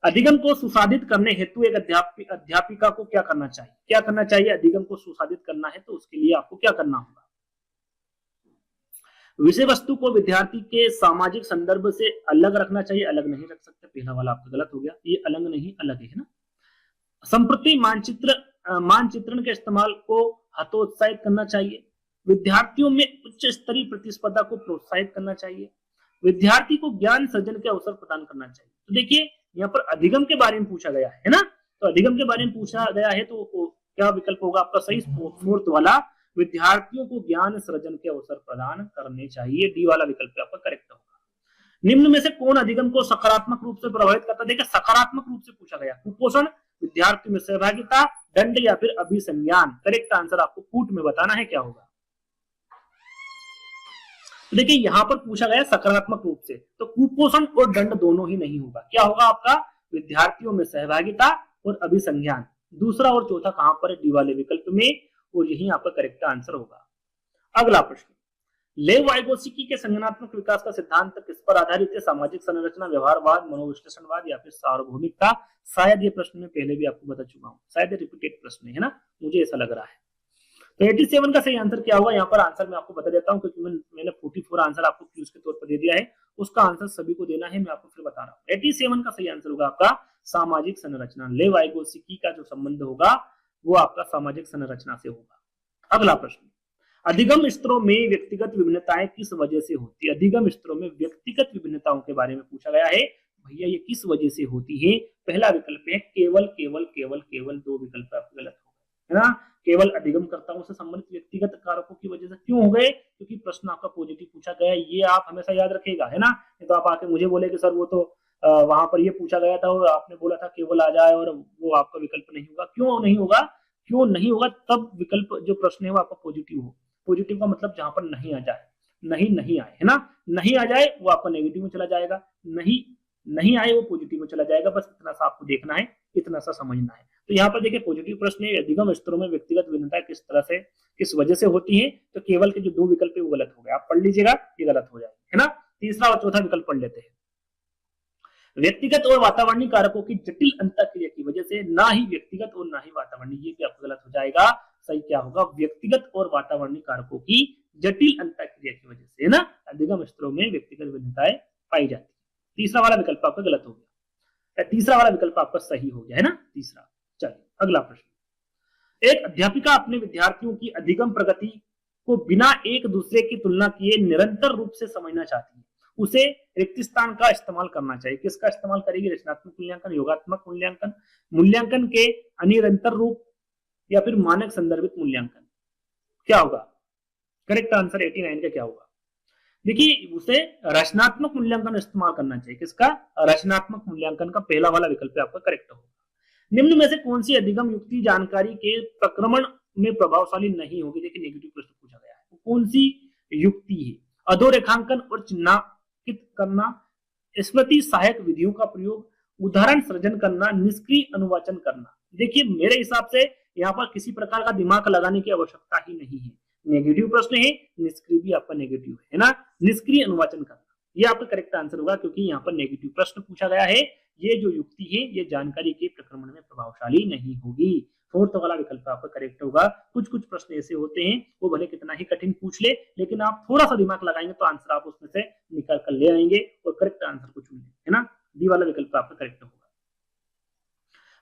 अधिगम को सुसाधित करने हेतु एक अध्यापिका को क्या करना चाहिए? क्या करना चाहिए? अधिगम को सुसाधित करना है तो उसके लिए आपको क्या करना होगा? विषय वस्तु को विद्यार्थी के सामाजिक संदर्भ से अलग रखना चाहिए। अलग नहीं रख सकते, पहला वाला आपका गलत हो गया। ये अलग नहीं, अलग है ना। संप्रति मानचित्रण के इस्तेमाल को हतोत्साहित करना चाहिए। विद्यार्थियों में उच्च स्तरीय प्रतिस्पर्धा को प्रोत्साहित करना चाहिए। विद्यार्थी को ज्ञान सर्जन के अवसर प्रदान करना चाहिए। तो देखिए यहाँ पर अधिगम के बारे में पूछा गया है ना, तो अधिगम के बारे में पूछा गया है तो क्या विकल्प होगा आपका सही? फोर्थ वाला, विद्यार्थियों को ज्ञान सृजन के अवसर प्रदान करने चाहिए। डी वाला विकल्प आपका करेक्ट होगा। निम्न में से कौन अधिगम को सकारात्मक रूप से प्रभावित करता है? देखिए सकारात्मक रूप से पूछा गया। कुपोषण विद्यार्थियों में सहभागिता, दंड या फिर अभिसंज्ञान। करेक्ट आंसर आपको कूट में बताना है क्या होगा। तो देखिए यहां पर पूछा गया सकारात्मक रूप से, तो कुपोषण और दंड दोनों ही नहीं होगा। क्या होगा आपका, विद्यार्थियों में सहभागिता और अभिसंज्ञान। दूसरा और चौथा कहां पर है, डी वाले विकल्प में, और यही आपका करेक्ट आंसर होगा। अगला प्रश्न, लेव वाइगोत्स्की के संज्ञानात्मक विकास का सिद्धांत किस पर आधारित है, सामाजिक संरचना, व्यवहारवाद, मनोविश्लेषणवाद या फिर सार्वभौमिकता। शायद ये प्रश्न में पहले भी आपको बता चुका हूं, शायद रिपीटेड प्रश्न है ना, मुझे ऐसा लग रहा है। तो 87 का सही आंसर क्या होगा, यहाँ पर आंसर मैं आपको बता देता हूँ क्योंकि मैंने 44 आंसर आपको क्यूज के तौर पर दे दिया है, उसका आंसर सभी को देना है, मैं आपको फिर बता रहा हूँ। 87 का सही आंसर होगा आपका सामाजिक संरचना। लेव वाइगोत्स्की का जो संबंध होगा वो आपका सामाजिक संरचना से होगा। अगला प्रश्न, अधिगम स्तरों में व्यक्तिगत विभिन्नताएं किस वजह से होती है। अधिगम स्तरों में व्यक्तिगत विभिन्नताओं के बारे में पूछा गया है, भैया ये किस वजह से होती है। पहला विकल्प है केवल केवल केवल केवल, दो विकल्प आपके गलत हो गए, है ना। केवल अधिगमकर्ताओं से संबंधित व्यक्तिगत कारकों की वजह से क्यों हो गए, क्योंकि प्रश्न आपका पॉजिटिव पूछा गया, ये आप हमेशा याद रखिएगा, है ना। नहीं तो आप आके मुझे बोले कि सर वो तो वहां पर ये पूछा गया था और आपने बोला था केवल आ जाए और वो आपका विकल्प नहीं होगा। क्यों नहीं होगा, क्यों नहीं होगा, तब विकल्प जो प्रश्न है वो आपका पॉजिटिव हो। पॉजिटिव का मतलब जहां पर नहीं आ जाए, नहीं आए, है ना, नहीं आ जाए वो आपका नेगेटिव में चला जाएगा, नहीं आए वो पॉजिटिव में चला जाएगा। बस इतना सा आपको देखना है, इतना सा समझना है। तो यहाँ पर देखिए पॉजिटिव प्रश्न है, अधिगम स्तरों में व्यक्तिगत भिन्नता किस तरह से किस वजह से होती है, तो केवल के जो दो विकल्प है वो गलत हो गए, आप पढ़ लीजिएगा, ये गलत हो जाएगा, है ना। तीसरा और चौथा विकल्प पढ़ लेते हैं। व्यक्तिगत और वातावरणीय कारकों की जटिल अंतःक्रिया की वजह से, ना ही व्यक्तिगत और ना ही वातावरणीय, ये भी आपको गलत हो जाएगा। सही क्या होगा, व्यक्तिगत और वातावरणीय कारकों की जटिल अंतःक्रिया की वजह से, है ना, अधिगम स्तरों में व्यक्तिगत भिन्नताएं पाई जाती है। तीसरा वाला विकल्प आपका गलत हो गया, तीसरा वाला विकल्प आपका सही हो गया, है ना, तीसरा। चलिए अगला प्रश्न, एक अध्यापिका अपने विद्यार्थियों की अधिगम प्रगति को बिना एक दूसरे की तुलना किए निरंतर रूप से समझना चाहती है, उसे रिक्त स्थान का इस्तेमाल करना चाहिए। किसका इस्तेमाल करेगी, रचनात्मक मूल्यांकन, योगात्मक मूल्यांकन, मूल्यांकन के अनिरंतर रूप या फिर मानक संदर्भित मूल्यांकन। क्या होगा करेक्ट आंसर 89 का क्या होगा, देखिए उसे रचनात्मक मूल्यांकन इस्तेमाल करना चाहिए। किसका, रचनात्मक मूल्यांकन का पहला वाला विकल्प आपका करेक्ट होगा। निम्न में से कौन सी अधिगम युक्ति जानकारी के प्रक्रमण में प्रभावशाली नहीं होगी, देखिए नेगेटिव प्रश्न पूछा गया है, कौन सी युक्ति है, अधोरेखांकन और चिन्हांकित करना, स्मृति सहायक विधियों का प्रयोग, उदाहरण सृजन करना, निष्क्रिय अनुवाचन करना। देखिए मेरे हिसाब से यहाँ पर किसी प्रकार का दिमाग लगाने की आवश्यकता ही नहीं है, नेगेटिव प्रश्न है, निष्क्रिय भी आपका नेगेटिव है ना, निष्क्रिय अनुवाचन करना ये आपका करेक्ट आंसर होगा, क्योंकि यहाँ पर नेगेटिव प्रश्न पूछा गया है। ये जो युक्ति है ये जानकारी के प्रक्रमण में प्रभावशाली नहीं होगी। फोर्थ वाला विकल्प आपका करेक्ट होगा। कुछ कुछ प्रश्न ऐसे होते हैं वो भले कितना ही कठिन पूछ ले, लेकिन आप थोड़ा सा दिमाग लगाएंगे तो आंसर आप उसमें से निकाल कर ले आएंगे और करेक्ट आंसर को चुनेंगे, है ना। डी वाला विकल्प आपका करेक्ट होगा।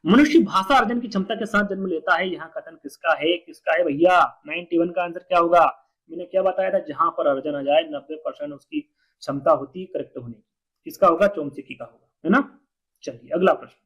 मनुष्य भाषा अर्जन की क्षमता के साथ जन्म लेता है, यहाँ कथन किसका है भैया, 91 का आंसर क्या होगा, मैंने क्या बताया था, जहां पर अर्जन आ जाए 90% उसकी क्षमता होती है करेक्ट होने की, किसका होगा, चोम्स्की का होगा, है ना। चलिए अगला प्रश्न,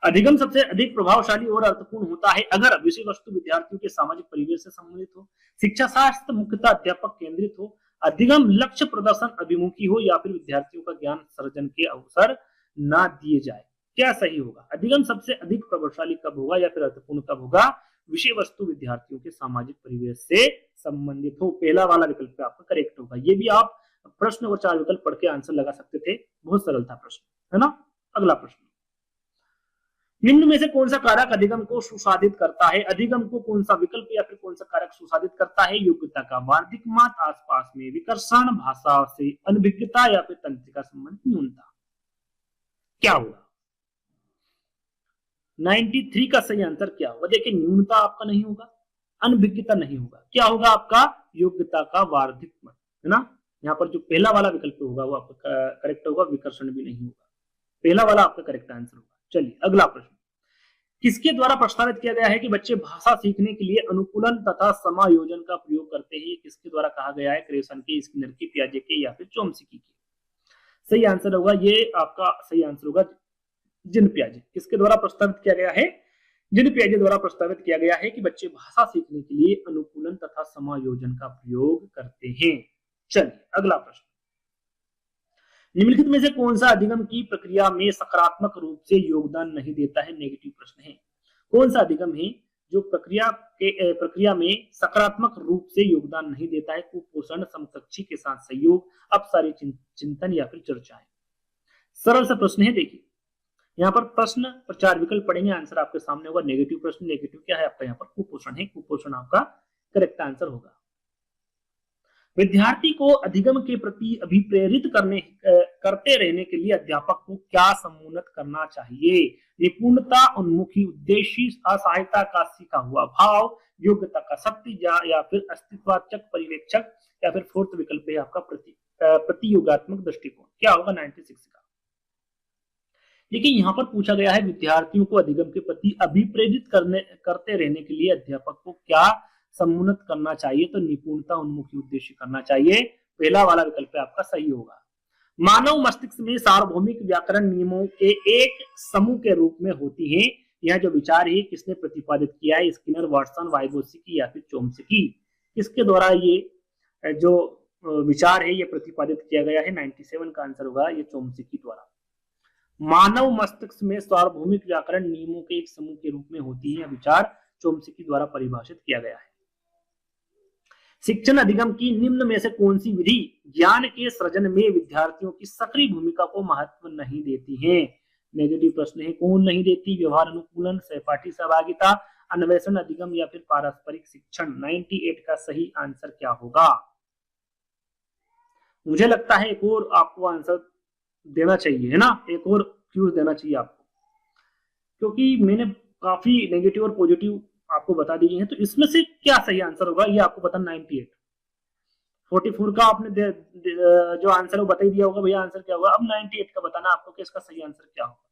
अधिगम सबसे अधिक प्रभावशाली और अर्थपूर्ण होता है अगर विषय वस्तु विद्यार्थियों के सामाजिक परिवेश से संबंधित हो, शिक्षा शास्त्र मुख्यतः अध्यापक केंद्रित हो, अधिगम लक्ष्य प्रदर्शन अभिमुखी हो या फिर विद्यार्थियों का ज्ञान सर्जन के अवसर ना दिए जाए। क्या सही होगा, अधिगम सबसे अधिक प्रभावशाली कब होगा या फिर अर्थपूर्ण कब होगा, विषय वस्तु विद्यार्थियों के सामाजिक परिवेश से संबंधित हो। पहला वाला विकल्प आपका करेक्ट होगा। ये भी आप प्रश्न और 4 विकल्प पढ़ के आंसर लगा सकते थे, बहुत सरल था प्रश्न, है ना। अगला प्रश्न, निम्न में से कौन सा कारक अधिगम को सुसाधित करता है, अधिगम को कौन सा विकल्प या फिर कौन सा कारक सुसाधित करता है, योग्यता का वार्षिक मात, आसपास में विकर्षण, भाषा से अनभिज्ञता या फिर तंत्रिका संबंध न्यूनता। क्या होगा 93 का सही आंसर क्या होगा, देखिए न्यूनता आपका नहीं होगा, अनभिज्ञता नहीं होगा, क्या होगा आपका योग्यता का वार्षिक मत, है ना। यहाँ पर जो पहला वाला विकल्प होगा वो आपका करेक्ट होगा, विकर्षण भी नहीं होगा, पहला वाला आपका करेक्ट आंसर होगा। चलिए अगला प्रश्न, किसके द्वारा प्रस्तावित किया गया है कि बच्चे भाषा सीखने के लिए अनुकूलन तथा समायोजन का प्रयोग करते हैं, किसके द्वारा कहा गया है, क्रेसन के, स्किनर के, पियाजे के या फिर चोम्स्की के। सही आंसर होगा, ये आपका सही आंसर होगा जीन पियाजे। किसके द्वारा प्रस्तावित किया गया है, जीन पियाजे द्वारा प्रस्तावित किया गया है कि बच्चे भाषा सीखने के लिए अनुकूलन तथा समायोजन का प्रयोग करते हैं। चलिए अगला प्रश्न, निम्नलिखित में से कौन सा अधिगम की प्रक्रिया में सकारात्मक रूप से योगदान नहीं देता है? नेगेटिव प्रश्न है। कौन सा अधिगम है जो प्रक्रिया में सकारात्मक रूप से योगदान नहीं देता है? कुपोषण, समकक्षी के साथ सहयोग, अपसारी चिंतन या फिर चर्चाएं। सरल सा प्रश्न है। देखिए यहाँ पर प्रश्न पर 4 विकल्प पड़ेंगे, आंसर आपके सामने होगा नेगेटिव प्रश्न। नेगेटिव क्या है आपका? यहाँ पर कुपोषण है। कुपोषण आपका करेक्ट आंसर होगा। विद्यार्थी को अधिगम के प्रति अभिप्रेरित करते रहने के लिए अध्यापक को क्या सम्मोहित करना चाहिए? निपुणता, उन्मुखी उद्देश्य, असहायता का सीखा हुआ भाव, योग्यता का सत्य या फिर अस्तित्वाचक पर्यवेक्षक, या फिर फोर्थ विकल्प है आपका प्रतियोगात्मक दृष्टिकोण। क्या होगा 96 का? देखिए यहाँ पर पूछा गया है विद्यार्थियों को अधिगम के प्रति अभिप्रेरित करते रहने के लिए अध्यापक को क्या सम्मोहित करना चाहिए? तो निपुणता, उन्मुखी उद्देश्य करना चाहिए। पहला वाला विकल्प आपका सही होगा। मानव मस्तिष्क में सार्वभौमिक व्याकरण नियमों के एक समूह के रूप में होती है। यह जो विचार है किसने प्रतिपादित किया है? स्किनर, वाटसन, वाइगोत्स्की या फिर चोम्स्की। किसके द्वारा ये जो विचार है ये प्रतिपादित किया गया है? 97 का आंसर होगा ये चोम्स्की द्वारा। मानव मस्तिष्क में सार्वभौमिक व्याकरण नियमों के एक समूह के रूप में होती है, विचार चोम्स्की द्वारा परिभाषित किया गया है। शिक्षण अधिगम की निम्न में से कौन सी विधि ज्ञान के सृजन में विद्यार्थियों की सक्रिय भूमिका को महत्व नहीं देती है? नेगेटिव प्रश्न है। कौन नहीं देती? व्यवहार अनुकूलन, सहपाठी सहभागिता, अन्वेषण अधिगम या फिर पारस्परिक शिक्षण। 98 का सही आंसर क्या होगा? मुझे लगता है एक और आपको आंसर देना चाहिए, है ना? एक और क्यूज देना चाहिए आपको, क्योंकि मैंने काफी नेगेटिव और पॉजिटिव आपको बता दी है। तो इसमें से क्या सही आंसर होगा ये आपको बताना। 98 44 का आपने जो आंसर वो बता ही दिया होगा भैया आंसर क्या होगा। अब 98 का बताना आपको कि इसका सही आंसर क्या होगा।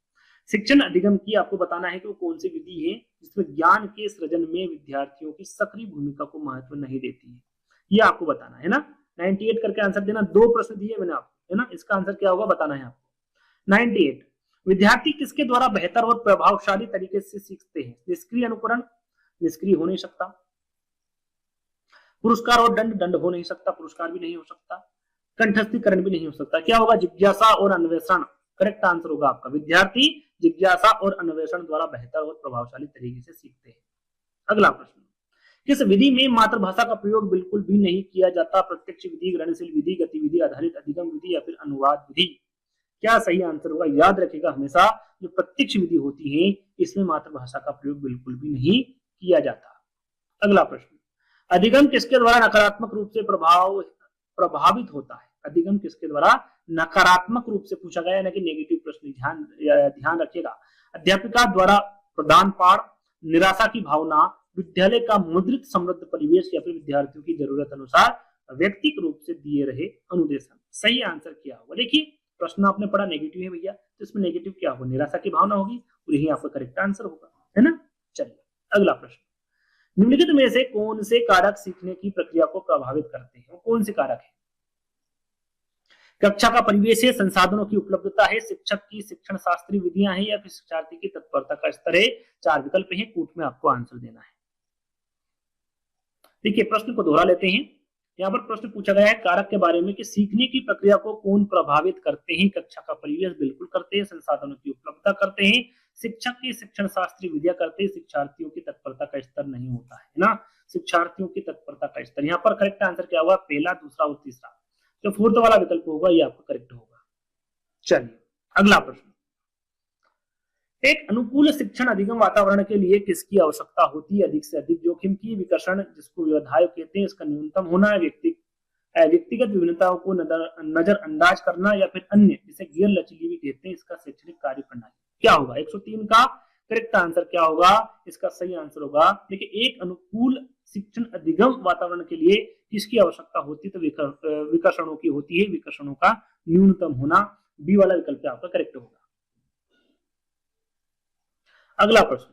शिक्षण अधिगम की आपको बताना है कि वो कौन सी विधि है जिसमें ज्ञान के सृजन में विद्यार्थियों की सक्रिय भूमिका को महत्व नहीं देती है, ये आपको बताना है ना। 98 करके आंसर देना। 2 प्रश्न दिए मैंने आपको, है ना। इसका आंसर क्या होगा बताना है आपको। 98 विद्यार्थी किसके द्वारा बेहतर और प्रभावशाली तरीके से सीखते हैं? निष्क्रिय अनुकरण, निष्क्रिय हो नहीं सकता। पुरस्कार और दंड, दंड हो नहीं सकता, पुरस्कार भी नहीं हो सकता। कंठस्थीकरण भी नहीं हो सकता। क्या होगा? जिज्ञासा और अन्वेषण करेक्ट आंसर होगा आपका। विद्यार्थी जिज्ञासा और अन्वेषण द्वारा बेहतर और प्रभावशाली तरीके से सीखते हैं। अगला प्रश्न, किस विधि में मातृभाषा का प्रयोग बिल्कुल भी नहीं किया जाता? प्रत्यक्ष विधि, ग्रहणशील विधि, गतिविधि आधारित अधिगम विधि या फिर अनुवाद विधि। क्या सही आंसर होगा? याद रखिएगा हमेशा जो प्रत्यक्ष विधि होती है इसमें मातृभाषा का प्रयोग बिल्कुल भी नहीं किया जाता। अगला प्रश्न, अधिगम किसके द्वारा नकारात्मक रूप से प्रभावित होता है? अधिगम किसके द्वारा नकारात्मक रूप से पूछा गया है, ना कि नेगेटिव प्रश्न। ध्यान रखिएगा। अध्यापिका द्वारा प्रदान पाठ, निराशा की भावना, विद्यालय का मुद्रित समृद्ध परिवेश या फिर विद्यार्थियों की जरूरत अनुसार व्यक्तिगत रूप से दिए रहे अनुदेशन। सही आंसर क्या होगा? देखिए प्रश्न आपने पढ़ा नेगेटिव है भैया, तो इसमें नेगेटिव क्या होगा? निराशा की भावना होगी और यही आपका करेक्ट आंसर होगा, है ना। चलिए अगला प्रश्न, निम्नलिखित में से कौन से कारक सीखने की प्रक्रिया को प्रभावित करते हैं? कौन से कारक है? कक्षा का परिवेश है, संसाधनों की उपलब्धता है, शिक्षक की शिक्षण शास्त्रीय विधियां हैं या फिर शिक्षार्थी की तत्परता का स्तर है। 4 विकल्प हैं, कूट में आपको आंसर देना है। देखिए प्रश्न को दोहरा लेते हैं। यहाँ पर प्रश्न पूछा गया है कारक के बारे में कि सीखने की प्रक्रिया को कौन प्रभावित करते हैं? कक्षा का परिवेश बिल्कुल करते हैं, संसाधनों की उपलब्धता करते हैं, शिक्षक की शिक्षण शास्त्रीय विधियां करते हैं, शिक्षार्थियों की तत्परता का स्तर नहीं होता है ना। शिक्षार्थियों की तत्परता का स्तर। यहाँ पर करेक्ट आंसर क्या होगा? पहला, दूसरा और तीसरा। जो फोर्थ वाला विकल्प होगा ये आपका करेक्ट होगा। चलिए अगला प्रश्न, एक अनुकूल शिक्षण अधिगम वातावरण के लिए किसकी आवश्यकता होती है? अधिक से अधिक जोखिम की, विकर्षण जिसको व्यवधाय कहते हैं इसका न्यूनतम होना, व्यक्तिगत विभिन्नताओं को नजरअंदाज करना या फिर अन्य जिसे गैर लचीली भी कहते हैं इसका शैक्षणिक कार्य प्रणाली। क्या होगा? 103 का करेक्ट आंसर क्या होगा? इसका सही आंसर होगा, देखिए एक अनुकूल शिक्षण अधिगम वातावरण के लिए किसकी आवश्यकता होती है? तो विकर्षणों की होती है, विकर्षणों का न्यूनतम होना। बी वाला विकल्प आपका करेक्ट होगा। अगला प्रश्न,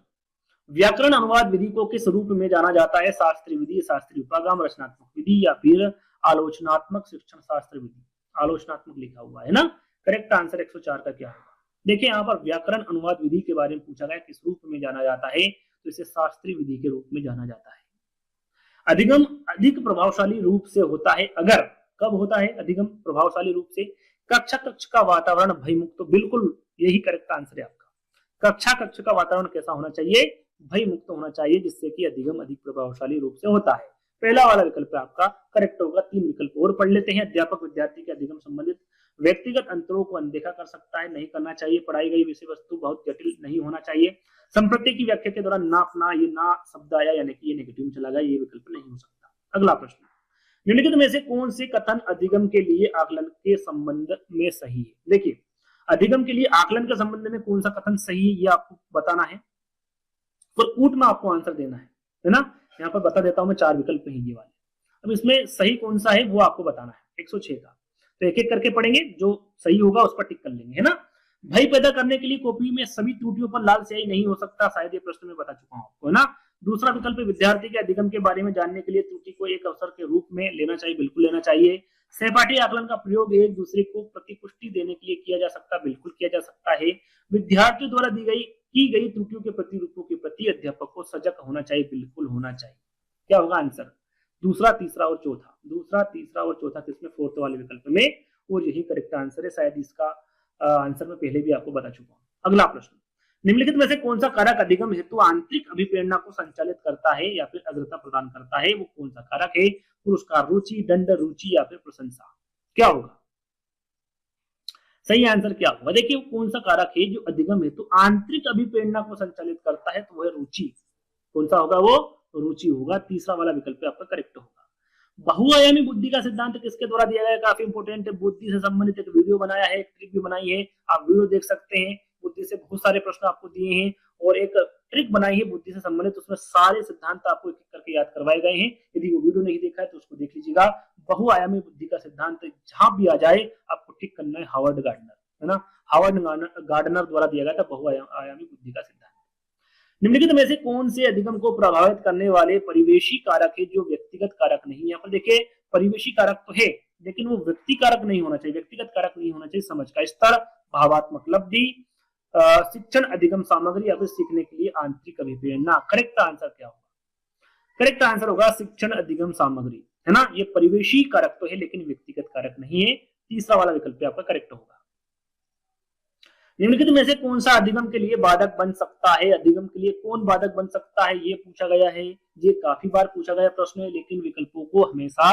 व्याकरण अनुवाद विधि को किस रूप में जाना जाता है? शास्त्रीय विधि, शास्त्रीय उपागम, रचनात्मक विधि या फिर आलोचनात्मक शिक्षण शास्त्र विधि। आलोचनात्मक लिखा हुआ है ना। करेक्ट आंसर 104 का क्या होगा? देखिए यहाँ पर व्याकरण अनुवाद विधि के बारे में पूछा गया किस रूप में जाना जाता है, तो इसे शास्त्रीय विधि के रूप में जाना जाता है। अधिगम अधिक प्रभावशाली रूप से होता है अगर, कब होता है अधिगम प्रभावशाली रूप से? कक्षा कक्ष का वातावरण भयमुक्त, तो बिल्कुल यही करेक्ट आंसर है आपका। कक्षा कक्ष का वातावरण कैसा होना चाहिए? भयमुक्त होना चाहिए, जिससे कि अधिगम अधिक प्रभावशाली रूप से होता है। पहला वाला विकल्प आपका करेक्ट होगा। 3 विकल्प और पढ़ लेते हैं। अध्यापक विद्यार्थी के अधिगम संबंधित व्यक्तिगत अंतरों को अनदेखा कर सकता है, नहीं करना चाहिए। पढ़ाई गई विषय वस्तु बहुत जटिल नहीं होना चाहिए। संप्रति की व्याख्या के दौरान ना अपना, ये ना शब्द आया यानी कि ये नेगेटिव में चला गया, ये विकल्प नहीं हो सकता। अगला प्रश्न, निम्नलिखित में से कौन से कथन अधिगम के लिए आकलन के संबंध में सही है? देखिए, अधिगम के लिए आकलन के संबंध में कौन सा कथन सही है, ये आपको बताना है और कूट में आपको आंसर देना है ना। यहाँ पर बता देता हूं मैं, 4 विकल्प हैं ये वाले। अब इसमें सही कौन सा है वो आपको बताना है, 106 का। तो एक एक करके पढ़ेंगे, जो सही होगा उस पर टिक कर लेंगे, है ना। भय पैदा करने के लिए कॉपी में सभी त्रुटियों पर लाल स्याही नहीं हो सकता, शायद ये प्रश्न में बता चुका हूं आपको, है ना। दूसरा विकल्प, विद्यार्थी के अधिगम के बारे में जानने के लिए त्रुटि को एक अवसर के रूप में लेना चाहिए, बिल्कुल लेना चाहिए। सहपाठी आकलन का प्रयोग एक दूसरे को प्रतिपुष्टि देने के लिए किया जा सकता, बिल्कुल किया जा सकता है। विद्यार्थियों द्वारा की गई त्रुटियों के प्रतिरूपों के प्रति अध्यापक को सजग होना चाहिए, बिल्कुल होना चाहिए। क्या होगा आंसर? दूसरा, तीसरा और चौथा। दूसरा, तीसरा और चौथा किसमें? फोर्थ वाले विकल्प में, और यही करेक्ट आंसर है। शायद इसका आंसर मैं पहले भी आपको बता चुका हूं। अगला प्रश्न, निम्नलिखित में से कौन सा कारक अधिगम हेतु आंतरिक अभिप्रेरणा को संचालित करता है या फिर अग्रता प्रदान करता है? वो कौन सा कारक है? पुरस्कार, रुचि, दंड, रुचि या फिर प्रशंसा? क्या होगा सही आंसर? क्या होगा? देखिए, वो कौन सा कारक है जो अधिगम हेतु आंतरिक अभिप्रेरणा को संचालित करता है? तो वो है रुचि। कौन सा होगा वो? रुचि होगा। तीसरा वाला विकल्प आपका करेक्ट होगा। बहुआयामी बुद्धि का सिद्धांत किसके द्वारा दिया गया है? काफी इंपोर्टेंट है। बुद्धि से संबंधित एक वीडियो बनाया है, एक ट्रिक भी बनाई है, आप वीडियो देख सकते हैं। बुद्धि से बहुत सारे प्रश्न आपको दिए हैं और एक ट्रिक बनाई है बुद्धि से संबंधित, उसमें सारे सिद्धांत आपको एक एक करके याद करवाए गए हैं। यदि वो वीडियो नहीं देखा है तो उसको देख लीजिएगा। बहुआयामी बुद्धि का सिद्धांत जहां भी आ जाए आपको टिक करना है हार्वर्ड गार्डनर, है ना। हार्वर्ड गार्डनर द्वारा दिया गया था बहुआयामी बुद्धि का सिद्धांत। निम्नलिखित में से कौन से अधिगम को प्रभावित करने वाले परिवेशी कारक है जो व्यक्तिगत कारक नहीं है? यहाँ पर देखिए, परिवेशी कारक तो है लेकिन वो व्यक्ति कारक नहीं होना चाहिए, व्यक्तिगत कारक नहीं होना चाहिए। समझ का स्तर, भावात्मक लब्धि, शिक्षण अधिगम सामग्री या फिर सीखने के लिए आंतरिक अभिप्रेरणा। करेक्ट आंसर क्या होगा? करेक्ट आंसर होगा शिक्षण अधिगम सामग्री, है ना। ये परिवेशी कारक तो है लेकिन व्यक्तिगत कारक नहीं है। तीसरा वाला विकल्प आपका करेक्ट होगा। निम्नलिखित में से कौन सा अधिगम के लिए बाधक बन सकता है? अधिगम के लिए कौन बाधक बन सकता है ये पूछा गया है। ये काफी बार पूछा गया प्रश्न है, लेकिन विकल्पों को हमेशा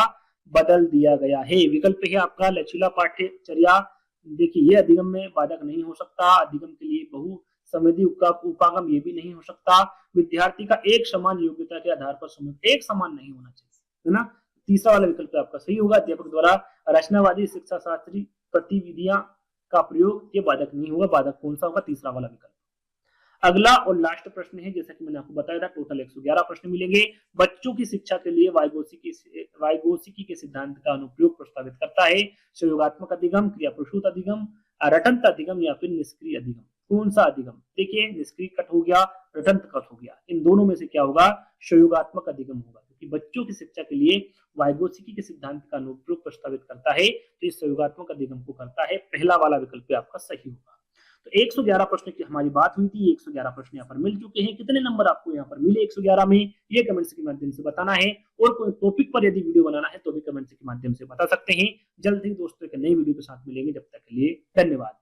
बदल दिया गया है। विकल्प है आपका लचीला पाठ्यचर्या। देखिए, ये अधिगम में बाधक नहीं हो सकता। अधिगम के लिए बहु संवेदी उपागम ये भी नहीं हो सकता। विद्यार्थी का एक समान योग्यता के आधार पर समूह एक समान नहीं होना चाहिए, है ना। तीसरा वाला विकल्प आपका सही होगा। अध्यापक द्वारा रचनावादी शिक्षा शास्त्री गतिविधियां का प्रयोग, ये बाधक नहीं होगा। बाधक कौन सा होगा? तीसरा वाला विकल्प। अगला और लास्ट प्रश्न है, जैसा कि मैंने आपको बताया था, टोटल 111 प्रश्न मिलेंगे। बच्चों की शिक्षा के लिए वाइगोत्स्की के सिद्धांत का अनुप्रयोग प्रस्तावित करता है। सहयोगात्मक अधिगम, क्रिया प्रसूत अधिगम, रटंत अधिगम या फिर निष्क्रिय अधिगम? कौन सा अधिगम? देखिए, निष्क्रिय कट हो गया, रटंत कट हो गया। इन दोनों में से क्या होगा? सहयोगात्मक अधिगम होगा, क्योंकि बच्चों की शिक्षा के लिए वाइगोत्स्की के सिद्धांत का अनुप्रयोग प्रस्तावित करता है, तो इस सहयोगात्मक अधिगम को करता है। पहला वाला विकल्प आपका सही होगा। तो 111 प्रश्न की हमारी बात हुई थी। 111 प्रश्न यहाँ पर मिल चुके हैं। कितने नंबर आपको यहाँ पर मिले 111 में, ये कमेंट्स के माध्यम से बताना है। और कोई टॉपिक पर यदि वीडियो बनाना है तो भी कमेंट्स के माध्यम से बता सकते हैं। जल्द ही दोस्तों एक नई वीडियो के साथ मिलेंगे। जब तक के लिए धन्यवाद।